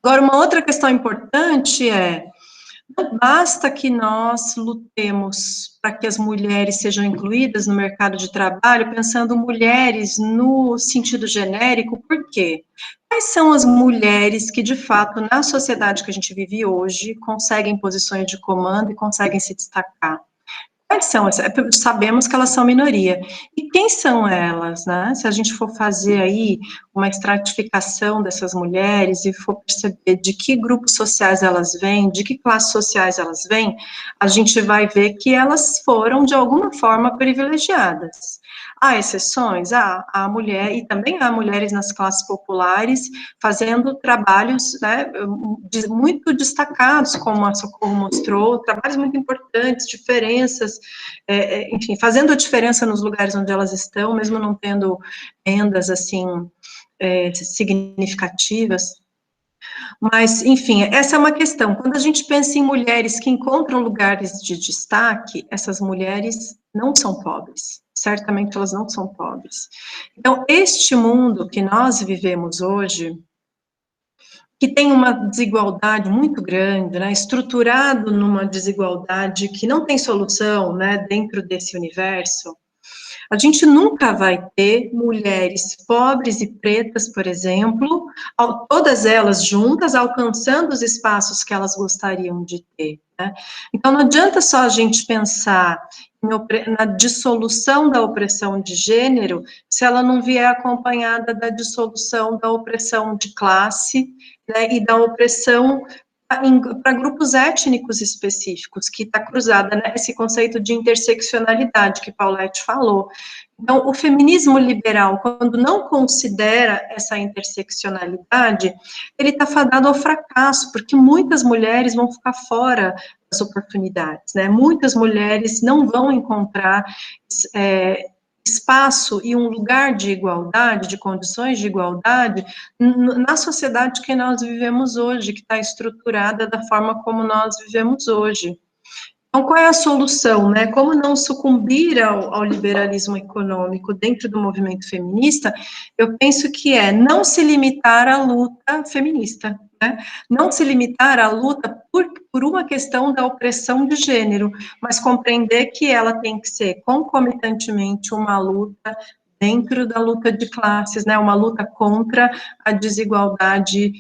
Agora, uma outra questão importante não basta que nós lutemos para que as mulheres sejam incluídas no mercado de trabalho, pensando mulheres no sentido genérico, por quê? Quais são as mulheres que, de fato, na sociedade que a gente vive hoje, conseguem posições de comando e conseguem se destacar? Quais são essas? Sabemos que elas são minoria. E quem são elas, né? Se a gente for fazer aí uma estratificação dessas mulheres e for perceber de que grupos sociais elas vêm, de que classes sociais elas vêm, a gente vai ver que elas foram, de alguma forma, privilegiadas. Há exceções? Há mulher, e também há mulheres nas classes populares fazendo trabalhos, né, muito destacados, como a Socorro mostrou, trabalhos muito importantes, diferenças, enfim, fazendo a diferença nos lugares onde elas estão, mesmo não tendo rendas, assim, significativas. Mas, enfim, essa é uma questão. Quando a gente pensa em mulheres que encontram lugares de destaque, essas mulheres não são pobres. Certamente elas não são pobres. Então, este mundo que nós vivemos hoje, que tem uma desigualdade muito grande, né, estruturado numa desigualdade que não tem solução, né, dentro desse universo, a gente nunca vai ter mulheres pobres e pretas, por exemplo, todas elas juntas, alcançando os espaços que elas gostariam de ter, né? Então, não adianta só a gente pensar na dissolução da opressão de gênero, se ela não vier acompanhada da dissolução da opressão de classe, né, e da opressão para grupos étnicos específicos, que está cruzada, né, esse conceito de interseccionalidade que Paulette falou. Então, o feminismo liberal, quando não considera essa interseccionalidade, ele está fadado ao fracasso, porque muitas mulheres vão ficar fora das oportunidades, né? Muitas mulheres não vão encontrar espaço e um lugar de igualdade, de condições de igualdade, na sociedade que nós vivemos hoje, que está estruturada da forma como nós vivemos hoje. Então, qual é a solução, né? Como não sucumbir ao liberalismo econômico dentro do movimento feminista? Eu penso que é não se limitar à luta feminista, né? Não se limitar à luta por uma questão da opressão de gênero, mas compreender que ela tem que ser concomitantemente uma luta dentro da luta de classes, né? Uma luta contra a desigualdade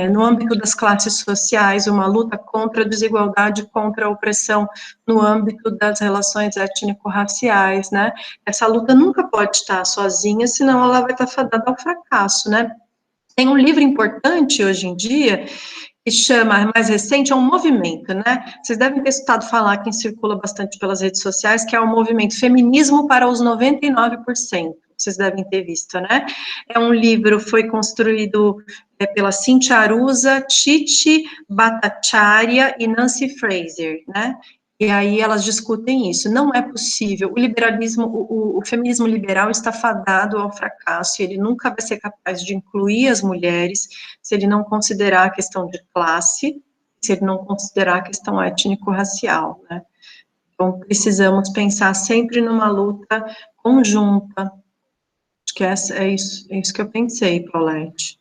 no âmbito das classes sociais, uma luta contra a desigualdade, contra a opressão no âmbito das relações étnico-raciais, né? Essa luta nunca pode estar sozinha, senão ela vai estar fadada ao fracasso, né? Tem um livro importante hoje em dia, que chama, mais recente, é um movimento, né? Vocês devem ter escutado falar, quem circula bastante pelas redes sociais, que é o movimento Feminismo para os 99%. Vocês devem ter visto, né? É um livro, foi construído pela Cynthia Arusa, Titi Bhattacharya e Nancy Fraser, né? E aí elas discutem isso. Não é possível. O liberalismo, o feminismo liberal está fadado ao fracasso. Ele nunca vai ser capaz de incluir as mulheres se ele não considerar a questão de classe, se ele não considerar a questão étnico-racial, né? Então, precisamos pensar sempre numa luta conjunta. Acho que é isso que eu pensei, Paulette.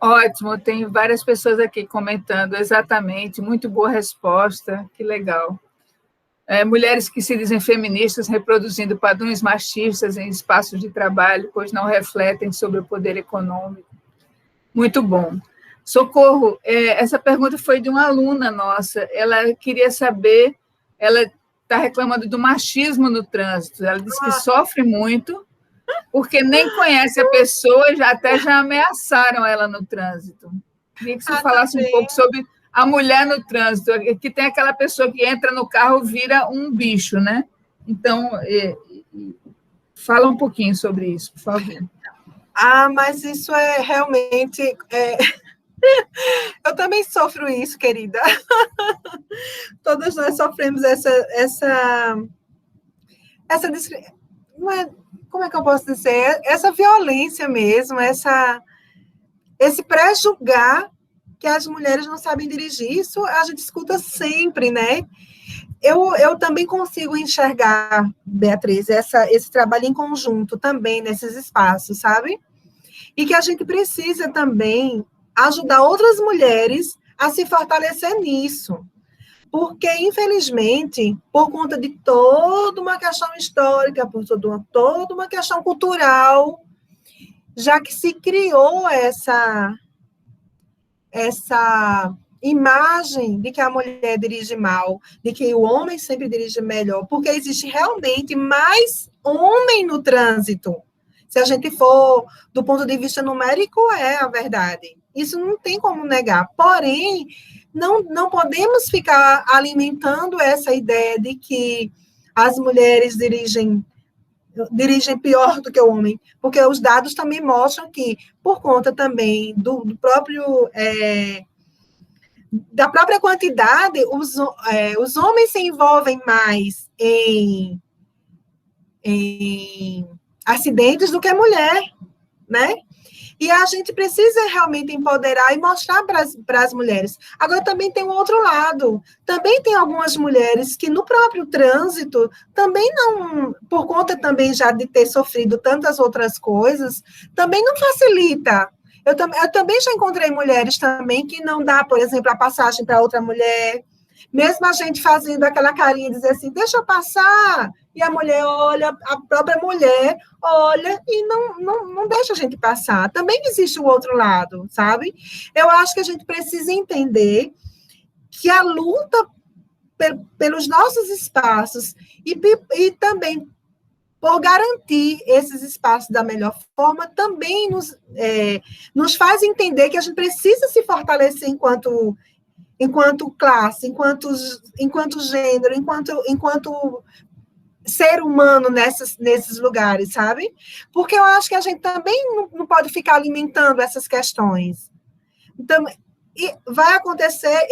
Ótimo, tem várias pessoas aqui comentando exatamente, muito boa resposta, que legal. Mulheres que se dizem feministas reproduzindo padrões machistas em espaços de trabalho, pois não refletem sobre o poder econômico. Muito bom. Socorro, essa pergunta foi de uma aluna nossa, ela queria saber, ela está reclamando do machismo no trânsito, ela disse que sofre muito, porque nem conhece a pessoa e já ameaçaram ela no trânsito. Queria que você falasse um pouco sobre a mulher no trânsito, que tem aquela pessoa que entra no carro e vira um bicho, né? Então, fala um pouquinho sobre isso, por favor. Mas isso é realmente... Eu também sofro isso, querida. Todas nós sofremos essa não é, como é que eu posso dizer? Essa violência mesmo, esse pré-julgar que as mulheres não sabem dirigir. Isso a gente escuta sempre, né? Eu também consigo enxergar, Beatriz, esse trabalho em conjunto também nesses espaços, sabe? E que a gente precisa também ajudar outras mulheres a se fortalecer nisso. Porque, infelizmente, por conta de toda uma questão histórica, por toda uma questão cultural, já que se criou essa imagem de que a mulher dirige mal, de que o homem sempre dirige melhor, porque existe realmente mais homem no trânsito. Se a gente for do ponto de vista numérico, é a verdade. Isso não tem como negar. Porém, não podemos ficar alimentando essa ideia de que as mulheres dirigem pior do que o homem, porque os dados também mostram que, por conta também do próprio... da própria quantidade, os homens se envolvem mais em acidentes do que a mulher, né? E a gente precisa realmente empoderar e mostrar para as mulheres. Agora, também tem um outro lado. Também tem algumas mulheres que, no próprio trânsito, também não, por conta também já de ter sofrido tantas outras coisas, também não facilita. Eu também já encontrei mulheres também que não dá, por exemplo, a passagem para outra mulher, mesmo a gente fazendo aquela carinha, dizer assim, deixa eu passar, e a mulher olha, a própria mulher olha e não deixa a gente passar. Também existe o outro lado, sabe? Eu acho que a gente precisa entender que a luta pelos nossos espaços e também por garantir esses espaços da melhor forma, também nos faz entender que a gente precisa se fortalecer enquanto classe, enquanto gênero, enquanto ser humano nesses lugares, sabe? Porque eu acho que a gente também não pode ficar alimentando essas questões. Então, vai acontecer,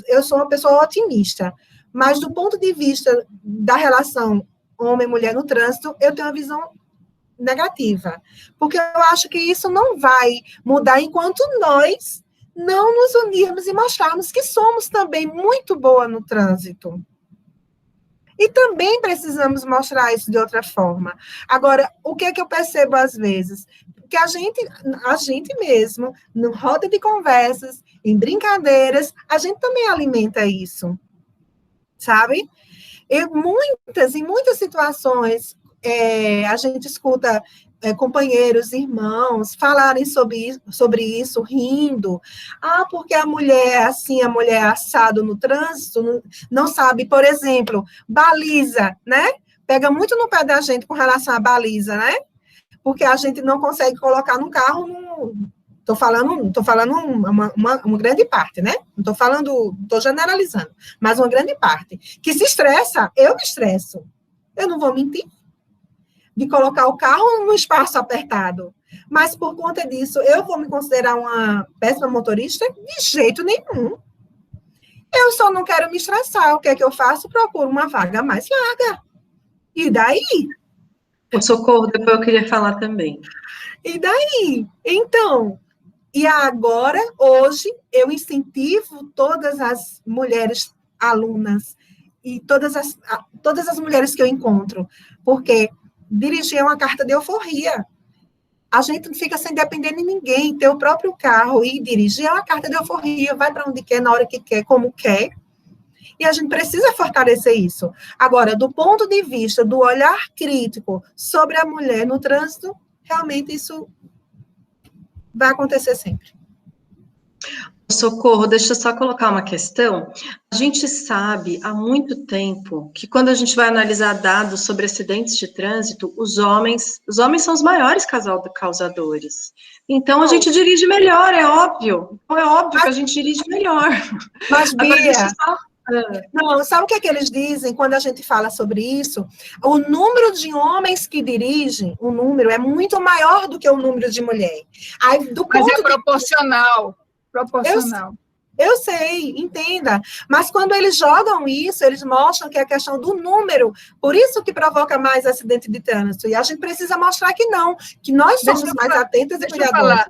eu sou uma pessoa otimista, mas do ponto de vista da relação homem e mulher no trânsito, eu tenho uma visão negativa, porque eu acho que isso não vai mudar enquanto nós não nos unirmos e mostrarmos que somos também muito boa no trânsito. E também precisamos mostrar isso de outra forma. Agora, o que é que eu percebo às vezes? Que a gente mesmo, no roda de conversas, em brincadeiras, a gente também alimenta isso, sabe? Em muitas situações, a gente escuta companheiros, irmãos, falarem sobre isso, rindo. Ah, porque a mulher assim, a mulher assado no trânsito, não sabe, por exemplo, baliza, né? Pega muito no pé da gente com relação à baliza, né? Porque a gente não consegue colocar no carro, estou falando uma grande parte, né? Não estou generalizando, mas uma grande parte. Que se estressa, eu me estresso. Eu não vou mentir. De colocar o carro num espaço apertado. Mas, por conta disso, eu vou me considerar uma péssima motorista? De jeito nenhum. Eu só não quero me estressar. O que é que eu faço? Procuro uma vaga mais larga. E daí? O Socorro, depois eu queria falar também. E daí? Então, e agora, hoje, eu incentivo todas as mulheres alunas e todas as mulheres que eu encontro, porque dirigir é uma carta de euforia. A gente fica sem depender de ninguém, ter o próprio carro e dirigir é uma carta de euforia, vai para onde quer, na hora que quer, como quer. E a gente precisa fortalecer isso. Agora, do ponto de vista do olhar crítico sobre a mulher no trânsito, realmente isso vai acontecer sempre. Socorro, deixa eu só colocar uma questão. A gente sabe há muito tempo que quando a gente vai analisar dados sobre acidentes de trânsito, os homens são os maiores causadores. Então, a gente dirige melhor, é óbvio. Então, é óbvio que a gente dirige melhor. Mas, Bia, agora, deixa eu só... Não, sabe o que é que eles dizem quando a gente fala sobre isso? O número de homens que dirigem, o número é muito maior do que o número de mulher. Aí, mas é proporcional. Proporcional. Eu sei, entenda. Mas quando eles jogam isso, eles mostram que é a questão do número. Por isso que provoca mais acidente de trânsito. E a gente precisa mostrar que não, que nós somos mais atentas e cuidadoras.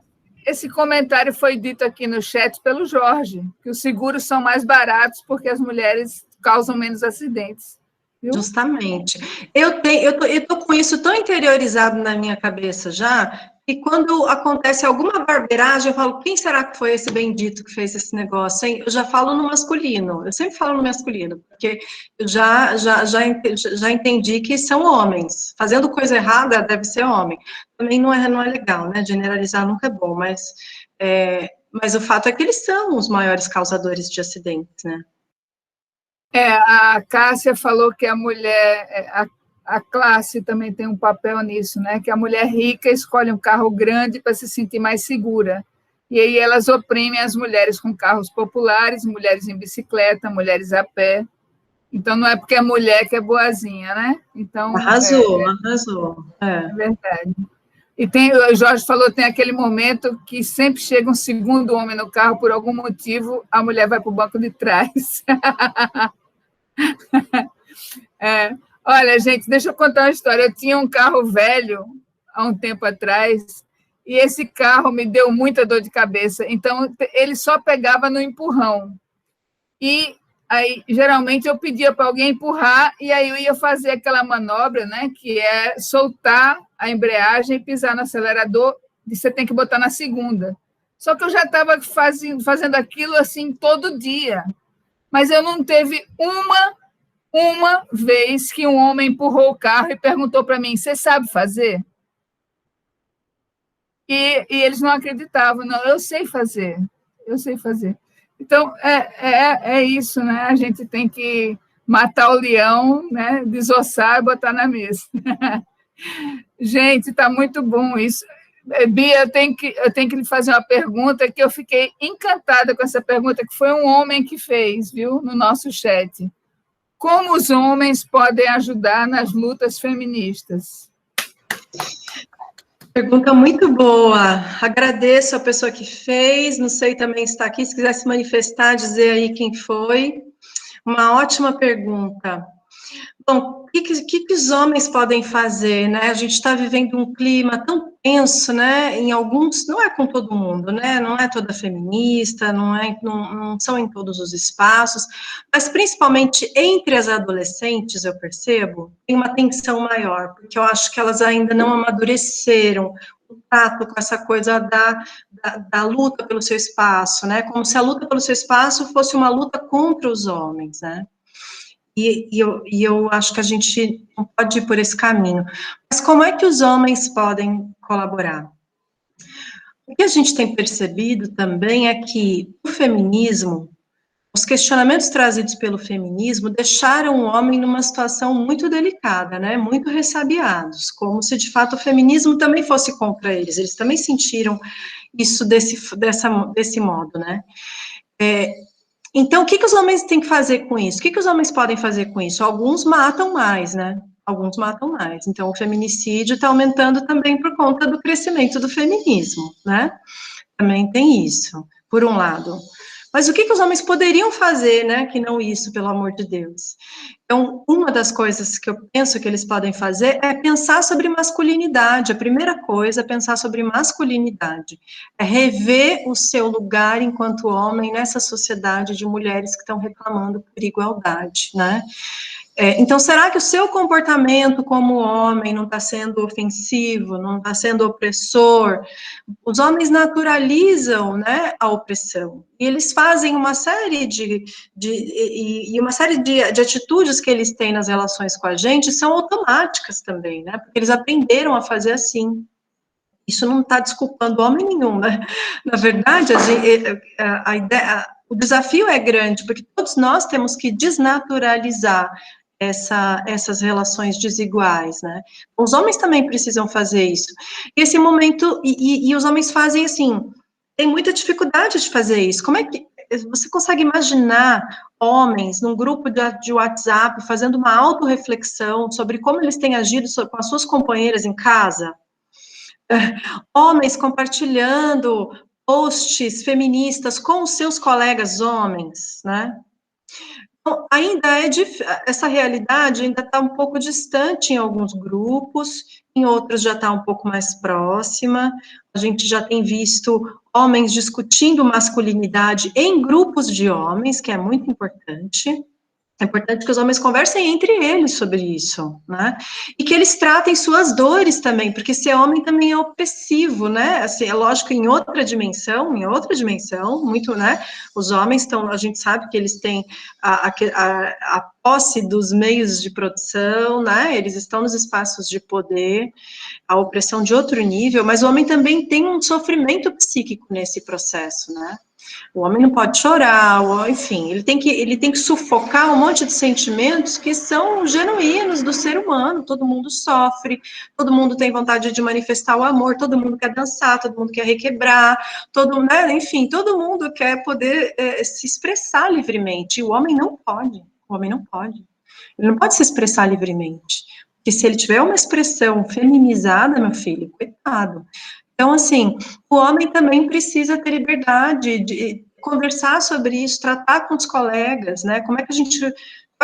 Esse comentário foi dito aqui no chat pelo Jorge, que os seguros são mais baratos porque as mulheres causam menos acidentes. Viu? Justamente. Eu tô com isso tão interiorizado na minha cabeça já, que quando acontece alguma barbeiragem, eu falo, quem será que foi esse bendito que fez esse negócio, hein? Eu já falo no masculino, eu sempre falo no masculino, porque eu já entendi que são homens. Fazendo coisa errada, deve ser homem. Também não é legal, né? Generalizar nunca é bom, mas Mas o fato é que eles são os maiores causadores de acidentes, né? A Cássia falou que a mulher, a classe também tem um papel nisso, né? Que a mulher rica escolhe um carro grande para se sentir mais segura. E aí elas oprimem as mulheres com carros populares, mulheres em bicicleta, mulheres a pé. Então, não é porque é mulher que é boazinha, né? Então, arrasou. É verdade. E o Jorge falou, tem aquele momento que sempre chega um segundo homem no carro, por algum motivo, a mulher vai para o banco de trás. Olha, gente, deixa eu contar uma história. Eu tinha um carro velho, há um tempo atrás, e esse carro me deu muita dor de cabeça. Então, ele só pegava no empurrão. E aí, geralmente, eu pedia para alguém empurrar, e aí eu ia fazer aquela manobra, né, que é soltar a embreagem e pisar no acelerador, e você tem que botar na segunda. Só que eu já estava fazendo aquilo assim todo dia. Mas eu não teve uma vez que um homem empurrou o carro e perguntou para mim, você sabe fazer? E eles não acreditavam, não, eu sei fazer. Então, é isso, né? A gente tem que matar o leão, né? Desossar e botar na mesa. Gente, está muito bom isso. Bia, eu tenho que lhe fazer uma pergunta que eu fiquei encantada com essa pergunta, que foi um homem que fez, viu, no nosso chat. Como os homens podem ajudar nas lutas feministas? Pergunta muito boa. Agradeço a pessoa que fez, não sei também se está aqui, se quiser se manifestar, dizer aí quem foi. Uma ótima pergunta. Bom, o que os homens podem fazer, né? A gente está vivendo um clima tão tenso, né? Em alguns, não é com todo mundo, né? Não é toda feminista, não são em todos os espaços, mas principalmente entre as adolescentes, eu percebo, tem uma tensão maior, porque eu acho que elas ainda não amadureceram o tato com essa coisa da luta pelo seu espaço, né? Como se a luta pelo seu espaço fosse uma luta contra os homens, né? E eu acho que a gente não pode ir por esse caminho. Mas como é que os homens podem colaborar? O que a gente tem percebido também é que o feminismo, os questionamentos trazidos pelo feminismo deixaram o homem numa situação muito delicada, né? Muito ressabiados, como se de fato o feminismo também fosse contra eles. Eles também sentiram isso desse modo, né? Então, o que os homens têm que fazer com isso? O que os homens podem fazer com isso? Alguns matam mais, né? Alguns matam mais. Então, o feminicídio está aumentando também por conta do crescimento do feminismo, né? Também tem isso, por um lado. Mas o que os homens poderiam fazer, né? Que não isso, pelo amor de Deus. Então, uma das coisas que eu penso que eles podem fazer é pensar sobre masculinidade. A primeira coisa é pensar sobre masculinidade. É rever o seu lugar enquanto homem nessa sociedade de mulheres que estão reclamando por igualdade, né? Então, será que o seu comportamento como homem não está sendo ofensivo, não está sendo opressor? Os homens naturalizam, né, a opressão, e eles fazem uma série de atitudes que eles têm nas relações com a gente são automáticas também, né, porque eles aprenderam a fazer assim. Isso não está desculpando homem nenhum, né? Na verdade, o desafio é grande, porque todos nós temos que desnaturalizar essas relações desiguais, né? Os homens também precisam fazer isso. E esse momento, e os homens fazem assim, tem muita dificuldade de fazer isso. Como é que você consegue imaginar homens num grupo de WhatsApp fazendo uma autorreflexão sobre como eles têm agido com as suas companheiras em casa? Homens compartilhando posts feministas com os seus colegas homens, né? Então, essa realidade ainda está um pouco distante em alguns grupos, em outros já está um pouco mais próxima. A gente já tem visto homens discutindo masculinidade em grupos de homens, que é muito importante. É importante que os homens conversem entre eles sobre isso, né? E que eles tratem suas dores também, porque ser homem também é opressivo, né? Assim, é lógico, em outra dimensão, muito, né? Os homens estão, a gente sabe que eles têm a posse dos meios de produção, né? Eles estão nos espaços de poder, a opressão de outro nível, mas o homem também tem um sofrimento psíquico nesse processo, né? O homem não pode chorar, enfim, ele tem que sufocar um monte de sentimentos que são genuínos do ser humano. Todo mundo sofre, todo mundo tem vontade de manifestar o amor, todo mundo quer dançar, todo mundo quer requebrar, né, enfim, todo mundo quer poder se expressar livremente. O homem não pode, Ele não pode se expressar livremente, porque se ele tiver uma expressão feminizada, meu filho, coitado. Então, assim, o homem também precisa ter liberdade de conversar sobre isso, tratar com os colegas, né? Qual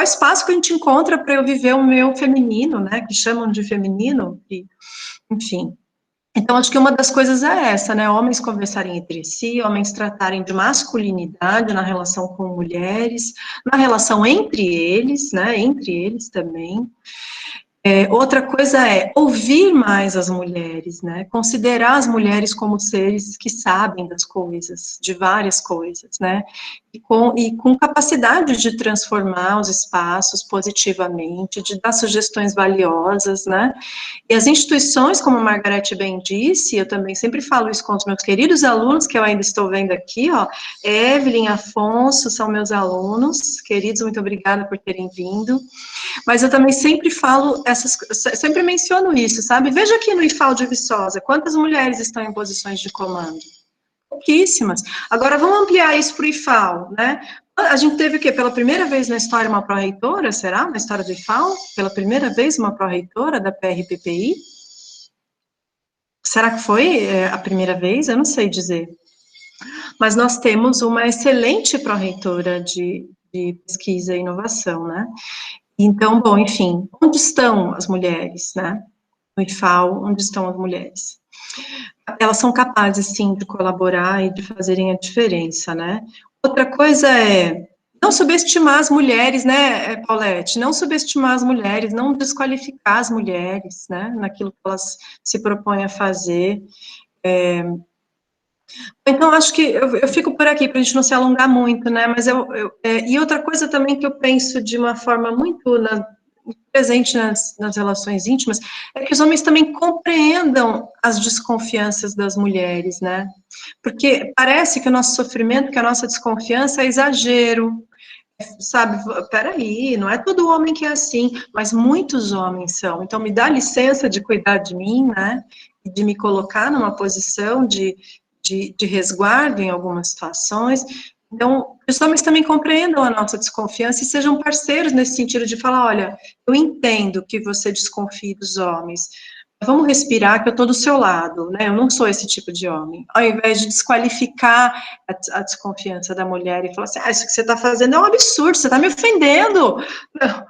espaço que a gente encontra para eu viver o meu feminino, né? Que chamam de feminino, enfim. Então, acho que uma das coisas é essa, né? Homens conversarem entre si, homens tratarem de masculinidade na relação com mulheres, na relação entre eles, né? Entre eles também. Outra coisa é ouvir mais as mulheres, né? Considerar as mulheres como seres que sabem das coisas, de várias coisas, né? E com capacidade de transformar os espaços positivamente, de dar sugestões valiosas, né? E as instituições, como a Margarete bem disse, eu também sempre falo isso com os meus queridos alunos, que eu ainda estou vendo aqui, ó, Evelyn, Afonso, são meus alunos, queridos, muito obrigada por terem vindo. Mas eu também sempre sempre menciono isso, sabe? Veja aqui no IFAL de Viçosa, quantas mulheres estão em posições de comando? Pouquíssimas. Agora, vamos ampliar isso para o IFAL, né? A gente teve o quê? Pela primeira vez na história uma pró-reitora, será? Na história do IFAL? Pela primeira vez uma pró-reitora da PRPPI? Será que foi a primeira vez? Eu não sei dizer. Mas nós temos uma excelente pró-reitora de pesquisa e inovação, né? Então, bom, enfim, onde estão as mulheres, né? No IFAL, onde estão as mulheres? Elas são capazes, sim, de colaborar e de fazerem a diferença, né? Outra coisa é não subestimar as mulheres, né, Paulette? Não subestimar as mulheres, não desqualificar as mulheres, né, naquilo que elas se propõem a fazer. Então, acho que eu fico por aqui, para a gente não se alongar muito, né, mas e outra coisa também que eu penso de uma forma muito presente nas relações íntimas, é que os homens também compreendam as desconfianças das mulheres, né, porque parece que o nosso sofrimento, que a nossa desconfiança é exagero, sabe, peraí, não é todo homem que é assim, mas muitos homens são, então me dá licença de cuidar de mim, né, de me colocar numa posição de resguardo em algumas situações. Então, os homens também compreendam a nossa desconfiança e sejam parceiros nesse sentido de falar, olha, eu entendo que você desconfie dos homens, vamos respirar que eu estou do seu lado, né, eu não sou esse tipo de homem, ao invés de desqualificar a desconfiança da mulher e falar assim, isso que você está fazendo é um absurdo, você está me ofendendo. Não,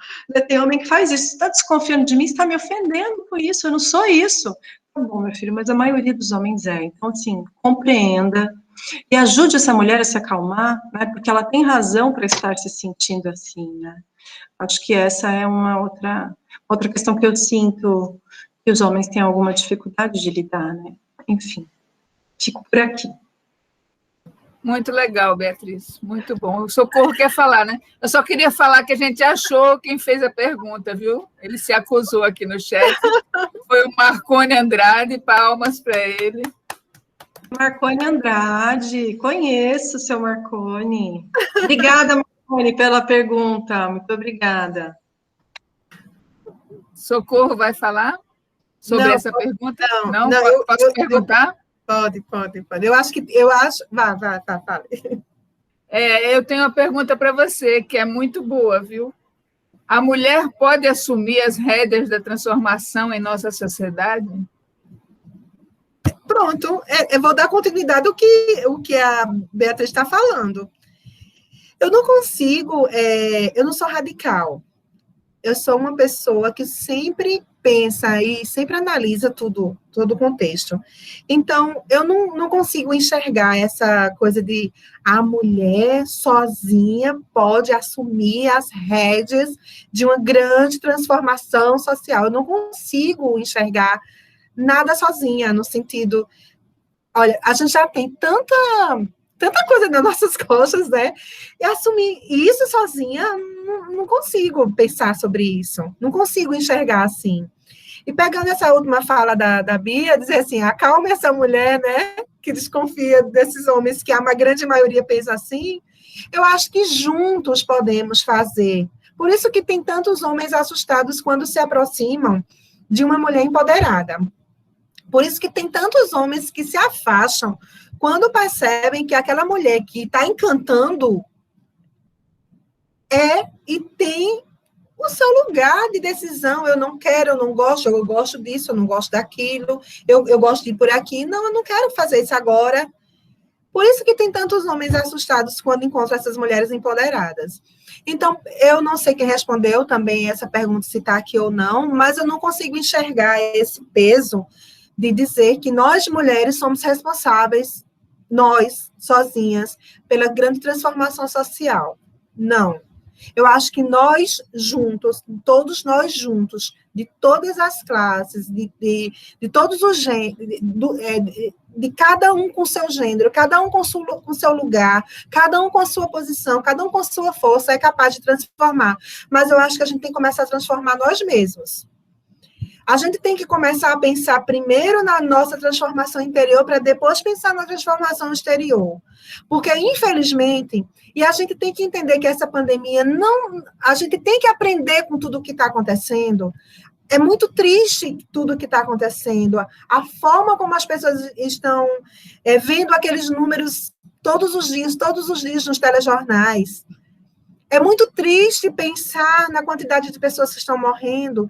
tem homem que faz isso, você está desconfiando de mim, você está me ofendendo com isso, eu não sou isso. Tá bom, meu filho, mas a maioria dos homens é. Então, assim, compreenda e ajude essa mulher a se acalmar, né? Porque ela tem razão para estar se sentindo assim, né? Acho que essa é uma outra questão que eu sinto que os homens têm alguma dificuldade de lidar, né? Enfim, fico por aqui. Muito legal, Beatriz, muito bom. O Socorro quer falar, né? Eu só queria falar que a gente achou quem fez a pergunta, viu? Ele se acusou aqui no chat. Foi o Marcone Andrade, palmas para ele. Marcone Andrade, conheço o seu Marcone. Obrigada, Marcone, pela pergunta, muito obrigada. Socorro vai falar sobre essa pergunta? Não, posso perguntar? Pode. Fale. Eu tenho uma pergunta para você, que é muito boa, viu? A mulher pode assumir as rédeas da transformação em nossa sociedade? Pronto, eu vou dar continuidade ao que a Beatriz está falando. Eu não consigo, eu não sou radical. Eu sou uma pessoa que sempre pensa e sempre analisa tudo, todo o contexto. Então, eu não consigo enxergar essa coisa de a mulher sozinha pode assumir as rédeas de uma grande transformação social. Eu não consigo enxergar nada sozinha, no sentido, olha, a gente já tem tanta coisa nas nossas costas, né? E assumir isso sozinha, não consigo pensar sobre isso, não consigo enxergar assim. E pegando essa última fala da Bia, dizer assim, acalma essa mulher, né, que desconfia desses homens, que a grande maioria pensa assim, eu acho que juntos podemos fazer. Por isso que tem tantos homens assustados quando se aproximam de uma mulher empoderada. Por isso que tem tantos homens que se afastam quando percebem que aquela mulher que está encantando e tem o seu lugar de decisão. Eu não quero, eu não gosto, eu gosto disso, eu não gosto daquilo, eu gosto de ir por aqui. Não, eu não quero fazer isso agora. Por isso que tem tantos homens assustados quando encontram essas mulheres empoderadas. Então, eu não sei quem respondeu também essa pergunta, se está aqui ou não, mas eu não consigo enxergar esse peso de dizer que nós, mulheres, somos responsáveis, nós, sozinhas, pela grande transformação social. Não. Eu acho que nós juntos, todos nós juntos, de todas as classes, de todos os gêneros, de cada um com seu gênero, cada um com seu lugar, cada um com a sua posição, cada um com a sua força, é capaz de transformar. Mas eu acho que a gente tem que começar a transformar nós mesmos. A gente tem que começar a pensar primeiro na nossa transformação interior, para depois pensar na transformação exterior. Porque, infelizmente, e a gente tem que entender que essa pandemia a gente tem que aprender com tudo o que está acontecendo. É muito triste tudo o que está acontecendo. A forma como as pessoas estão vendo aqueles números todos os dias nos telejornais. É muito triste pensar na quantidade de pessoas que estão morrendo.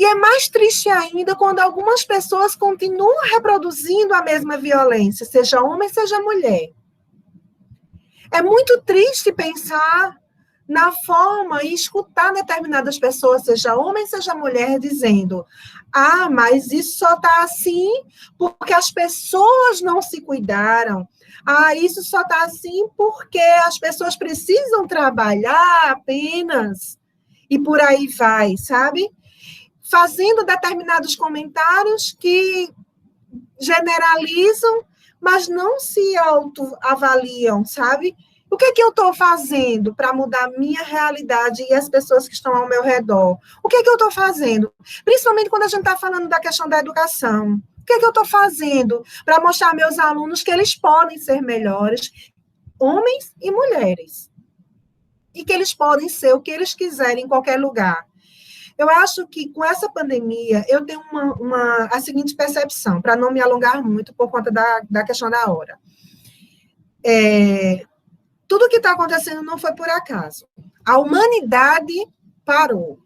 E é mais triste ainda quando algumas pessoas continuam reproduzindo a mesma violência, seja homem, seja mulher. É muito triste pensar na forma e escutar determinadas pessoas, seja homem, seja mulher, dizendo: ah, mas isso só está assim porque as pessoas não se cuidaram. Ah, isso só está assim porque as pessoas precisam trabalhar apenas. E por aí vai, sabe? Fazendo determinados comentários que generalizam, mas não se autoavaliam, sabe? O que é que eu estou fazendo para mudar a minha realidade e as pessoas que estão ao meu redor? O que é que eu estou fazendo? Principalmente quando a gente está falando da questão da educação. O que é que eu estou fazendo para mostrar aos meus alunos que eles podem ser melhores, homens e mulheres, e que eles podem ser o que eles quiserem em qualquer lugar? Eu acho que com essa pandemia, eu tenho a seguinte percepção, para não me alongar muito por conta da questão da hora. Tudo o que está acontecendo não foi por acaso. A humanidade parou.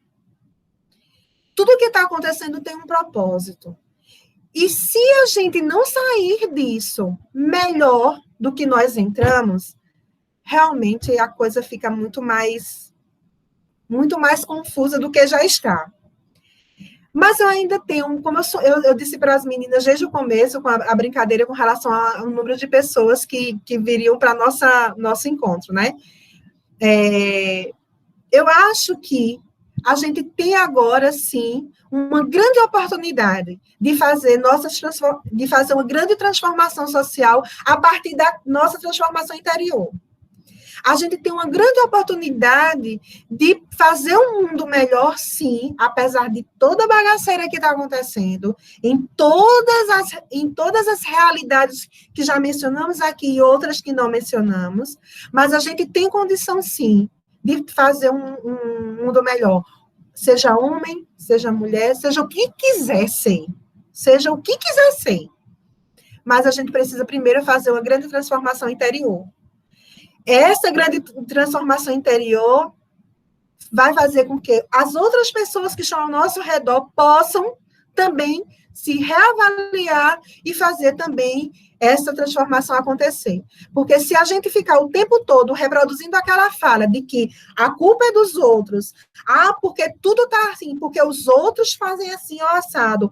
Tudo o que está acontecendo tem um propósito. E se a gente não sair disso melhor do que nós entramos, realmente a coisa fica muito mais confusa do que já está. Mas eu ainda tenho, como eu disse para as meninas desde o começo, com a brincadeira com relação ao número de pessoas que viriam para nosso encontro, né? Eu acho que a gente tem agora, sim, uma grande oportunidade de fazer uma grande transformação social a partir da nossa transformação interior. A gente tem uma grande oportunidade de fazer um mundo melhor, sim, apesar de toda a bagaceira que está acontecendo, em todas as realidades que já mencionamos aqui e outras que não mencionamos, mas a gente tem condição, sim, de fazer um mundo melhor. Seja homem, seja mulher, seja o que quiser ser. Seja o que quiser ser. Mas a gente precisa primeiro fazer uma grande transformação interior. Essa grande transformação interior vai fazer com que as outras pessoas que estão ao nosso redor possam também se reavaliar e fazer também essa transformação acontecer. Porque se a gente ficar o tempo todo reproduzindo aquela fala de que a culpa é dos outros, porque tudo está assim, porque os outros fazem assim ou assado,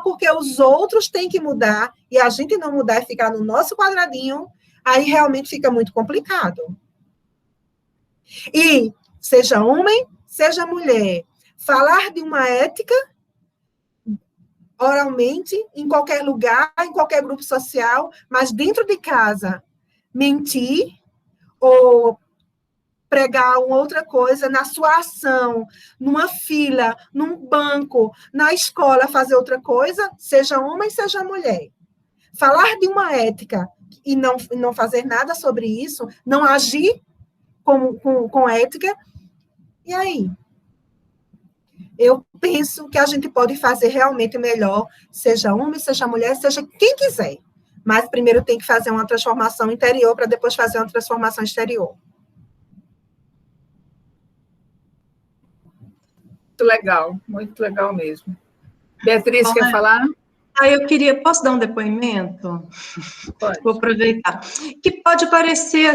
porque os outros têm que mudar, e a gente não mudar e ficar no nosso quadradinho, aí realmente fica muito complicado. E, seja homem, seja mulher, falar de uma ética oralmente, em qualquer lugar, em qualquer grupo social, mas dentro de casa, mentir ou pregar uma outra coisa na sua ação, numa fila, num banco, na escola, fazer outra coisa, seja homem, seja mulher. Falar de uma ética e não fazer nada sobre isso, não agir com ética, e aí? Eu penso que a gente pode fazer realmente melhor, seja homem, seja mulher, seja quem quiser. Mas primeiro tem que fazer uma transformação interior para depois fazer uma transformação exterior. Muito legal mesmo. Beatriz, quer falar? Posso dar um depoimento? Pode. Vou aproveitar. Que pode parecer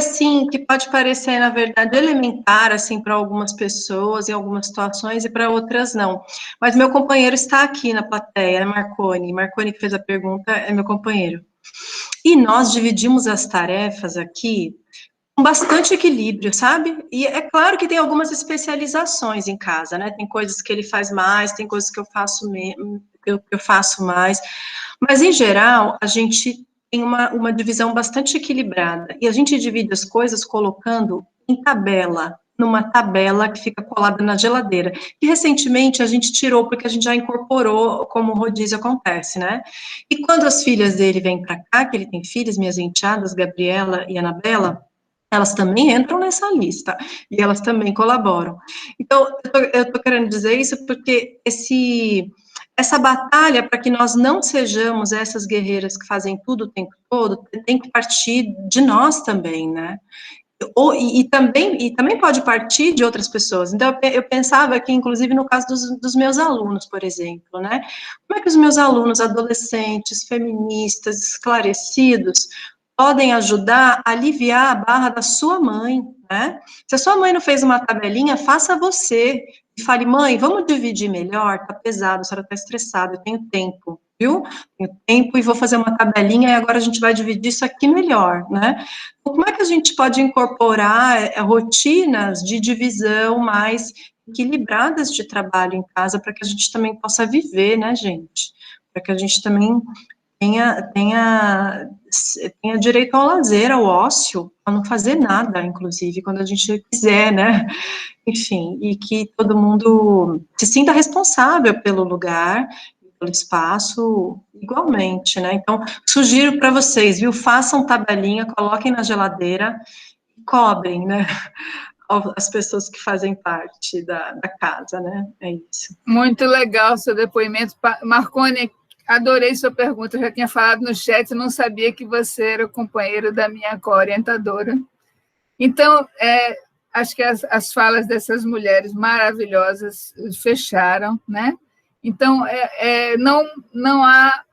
na verdade, elementar, assim, para algumas pessoas, em algumas situações, e para outras não. Mas meu companheiro está aqui na plateia, é Marconi. Marconi, que fez a pergunta, é meu companheiro. E nós dividimos as tarefas aqui com bastante equilíbrio, sabe? E é claro que tem algumas especializações em casa, né? Tem coisas que ele faz mais, tem coisas que eu faço menos, eu faço mais, mas em geral a gente tem uma divisão bastante equilibrada, e a gente divide as coisas colocando em tabela, numa tabela que fica colada na geladeira, que recentemente a gente tirou porque a gente já incorporou como o rodízio acontece, né? E quando as filhas dele vêm para cá, que ele tem filhas, minhas enteadas, Gabriela e Anabela, elas também entram nessa lista, e elas também colaboram. Então, eu tô querendo dizer isso porque essa batalha para que nós não sejamos essas guerreiras que fazem tudo o tempo todo, tem que partir de nós também, né? E também pode partir de outras pessoas. Então, eu pensava aqui, inclusive, no caso dos meus alunos, por exemplo, né? Como é que os meus alunos, adolescentes, feministas, esclarecidos, podem ajudar a aliviar a barra da sua mãe, né? Se a sua mãe não fez uma tabelinha, faça você. E fale, mãe, vamos dividir melhor? Tá pesado, a senhora tá estressada, eu tenho tempo, viu? Tenho tempo e vou fazer uma tabelinha e agora a gente vai dividir isso aqui melhor, né? Então, como é que a gente pode incorporar rotinas de divisão mais equilibradas de trabalho em casa para que a gente também possa viver, né, gente? Para que a gente também tenha direito ao lazer, ao ócio, a não fazer nada, inclusive, quando a gente quiser, né? Enfim, e que todo mundo se sinta responsável pelo lugar, pelo espaço, igualmente, né? Então, sugiro para vocês, viu? Façam tabelinha, coloquem na geladeira e cobrem, né? As pessoas que fazem parte da casa, né? É isso. Muito legal seu depoimento. Marconi, adorei sua pergunta, eu já tinha falado no chat, não sabia que você era o companheiro da minha co-orientadora. Então, acho que as falas dessas mulheres maravilhosas fecharam, né? Então, não há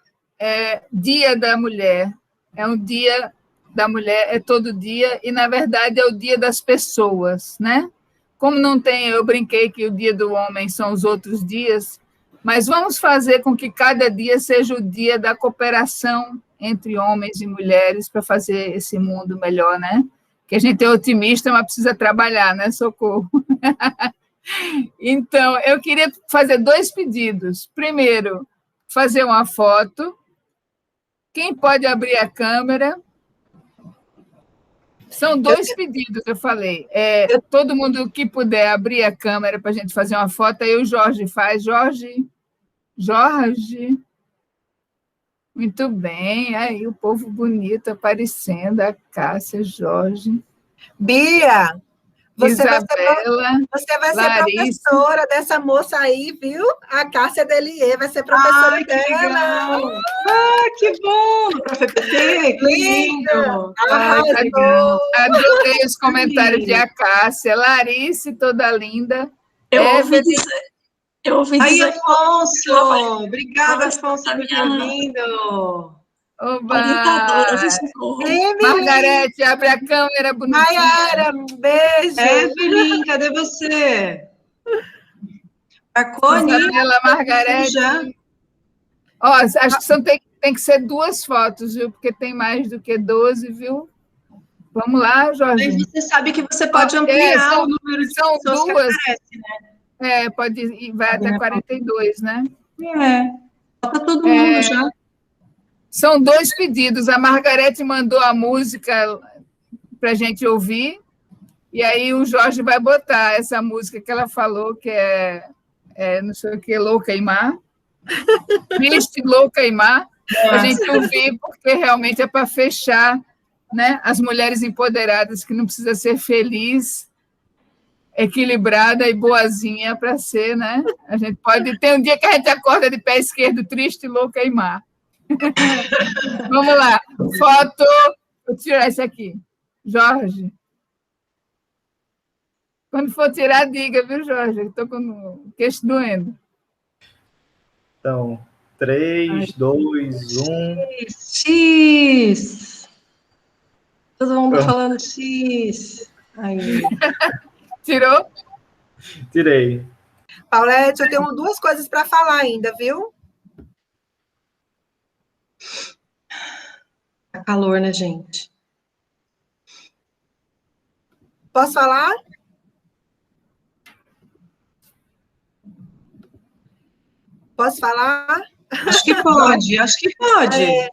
dia da mulher, é um dia da mulher, é todo dia, e, na verdade, é o dia das pessoas, né? Como não tem, eu brinquei que o dia do homem são os outros dias, mas vamos fazer com que cada dia seja o dia da cooperação entre homens e mulheres para fazer esse mundo melhor, né? Que a gente é otimista, mas precisa trabalhar, né? Socorro. Então, eu queria fazer 2 pedidos. Primeiro, fazer uma foto. Quem pode abrir a câmera? São 2 pedidos, eu falei. Todo mundo que puder abrir a câmera para a gente fazer uma foto, aí o Jorge faz. Jorge. Muito bem. Aí o povo bonito aparecendo, a Cássia, Jorge. Bia, você Isabela, vai ser Larissa. professora dessa moça aí, viu? A Cássia Delier vai ser professora dela. Legal. Que bom! Prof. PT, que lindo! Adorei os comentários de Acácia. Larissa, toda linda. Eu ouvi Aí, dizer Afonso! Obrigada, Afonso, por ter vindo. orientadora de Oba! socorro. Emily, Margarete, abre a câmera bonitinha. Maiara, um beijo. Evelyn, cadê você? Marconi, Isabela, Margarete. já. Ó, acho que tem que ser 2 fotos, viu? Porque tem mais do que 12, viu? Vamos lá, Aí Jorge. você sabe que você pode ampliar o número de São pessoas que 2. aparecem, né? Pode ir, vai até 42, né? Falta todo mundo já. São 2 pedidos. A Margarete mandou a música para a gente ouvir, e aí o Jorge vai botar essa música que ela falou, que é não sei o que, Louca e Má. Triste, Louca e Má, para a gente ouvir, porque realmente é para fechar, né? As mulheres empoderadas, que não precisa ser feliz, equilibrada e boazinha para ser, né? A gente pode ter um dia que a gente acorda de pé esquerdo, triste, louca e má. Vamos lá. Foto. Vou tirar esse aqui. Jorge. Quando for tirar, diga, viu, Jorge? Estou com o queixo doendo. Então, 3, 2, 1. X! Todo mundo falando X. Aí. Tirou? Tirei. Paulette, eu tenho 2 coisas para falar ainda, viu? Tá calor, né, gente? Posso falar? Posso falar? Acho que pode, acho que pode.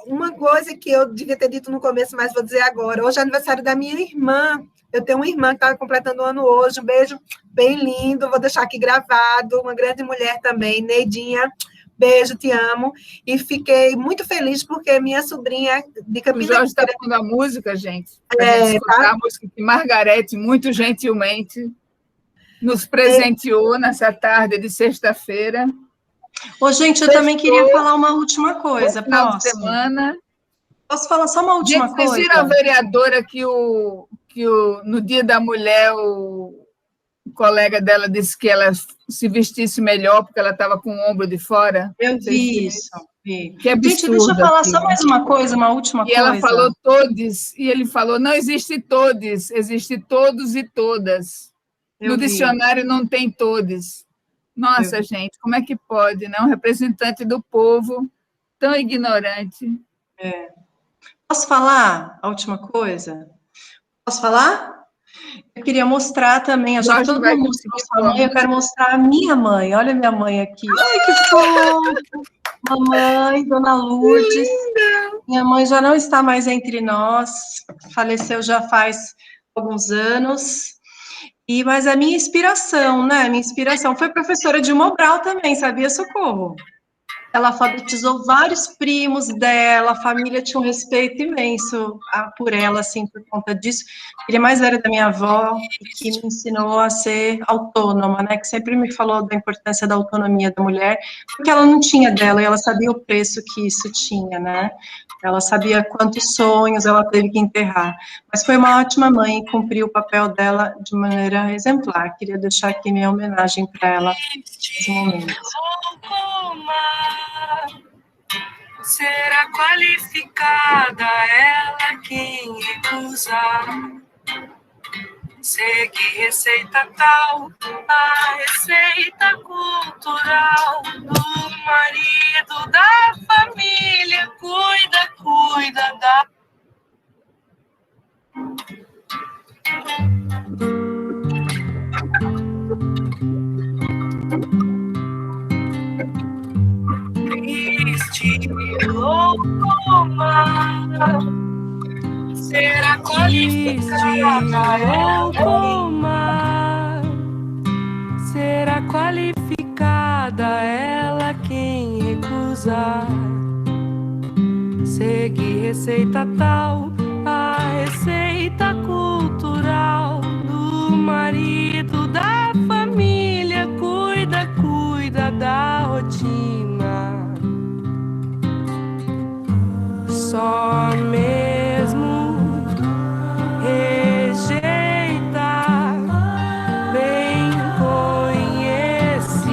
Uma coisa que eu devia ter dito no começo, mas vou dizer agora. Hoje é aniversário da minha irmã. Eu tenho uma irmã que está completando um ano hoje. Um beijo bem lindo. Vou deixar aqui gravado. Uma grande mulher também, Neidinha. Beijo, te amo. E fiquei muito feliz porque minha sobrinha de O Campina... Jorge está pondo a música, gente. Para a gente escutar a música que Margarete, muito gentilmente, nos presenteou nessa tarde de sexta-feira. Ô, gente, eu também queria falar uma última coisa. Final Posso? de semana. Posso falar só uma última Gente, vocês coisa? viram a vereadora que no Dia da Mulher o colega dela disse que ela se vestisse melhor porque ela estava com o ombro de fora? Eu Vocês vi viram isso. Vi. Que absurdo. Gente, deixa eu falar aquilo. só mais uma coisa, uma última E coisa. ela falou todos, e ele falou, não existe todos, existe todos e todas. No dicionário não tem todos. Nossa, gente, como é que pode, né? Um representante do povo tão ignorante. Posso falar a última coisa? Posso falar? Eu queria mostrar também, já que todo mundo mostrou sua mãe, eu quero mostrar a minha mãe. Olha a minha mãe aqui. Ai, que fofo! Mamãe, Dona Lourdes. Linda. Minha mãe já não está mais entre nós, faleceu já faz alguns anos. Mas a minha inspiração, né? Minha inspiração foi professora de Mobral também, sabia, Socorro? Ela alfabetizou vários primos dela, a família tinha um respeito imenso por ela, assim, por conta disso. Filha mais velha da minha avó, que me ensinou a ser autônoma, né, que sempre me falou da importância da autonomia da mulher, porque ela não tinha dela, e ela sabia o preço que isso tinha, né, ela sabia quantos sonhos ela teve que enterrar, mas foi uma ótima mãe e cumpriu o papel dela de maneira exemplar. Queria deixar aqui minha homenagem para ela nesse momento. Será qualificada ela quem recusar. Segue receita tal, a receita cultural do marido, da família, cuida da... Louco mar, será qualificada louco mar, será qualificada ela quem recusar. Segue receita tal, a receita cultural do marido, da família, cuida da rotina. Só mesmo rejeita, bem conhecer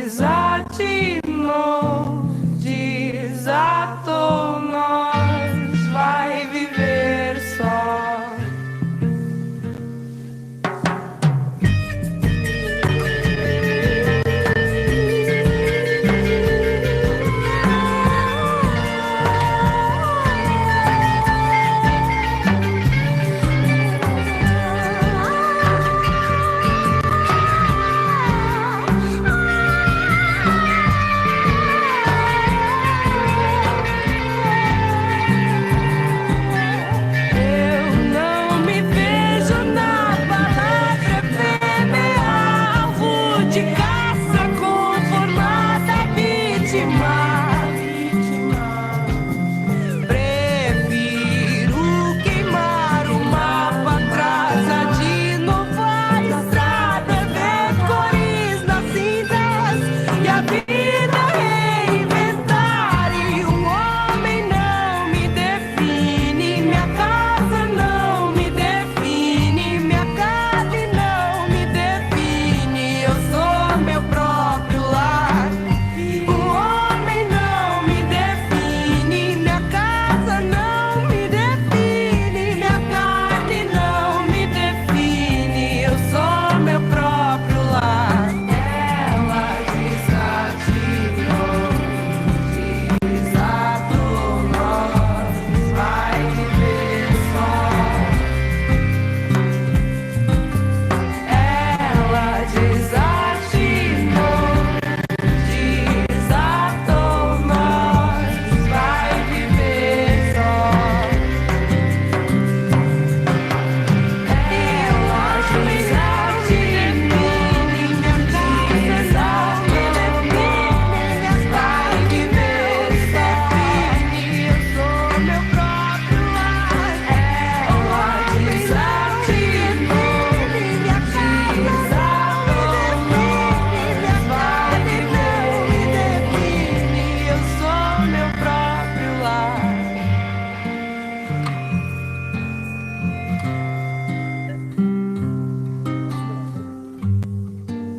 desatinou, desatou nós, vai viver só.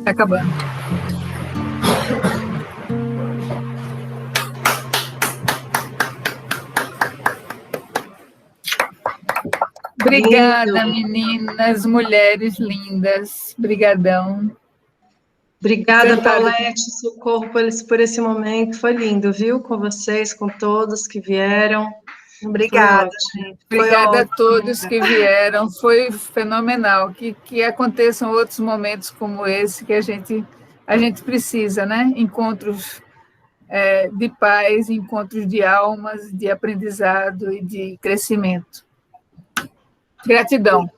Está acabando. Obrigada, meninas, mulheres lindas. Brigadão. Obrigada, Paulete, Socorro, por esse momento. Foi lindo, viu? Com vocês, com todos que vieram. Obrigada, gente. Obrigada a todos que vieram. Foi fenomenal. Que aconteçam outros momentos como esse que a gente precisa, né? Encontros de paz, encontros de almas, de aprendizado e de crescimento. Gratidão.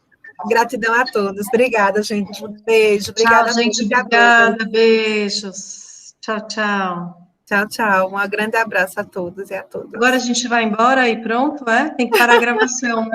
Gratidão a todos. Obrigada, gente. Um beijo. Obrigada, tchau, gente. Obrigada. Beijos. Tchau, tchau. Tchau, tchau. Um grande abraço a todos e a todas. Agora a gente vai embora e pronto, é? Tem que parar a gravação.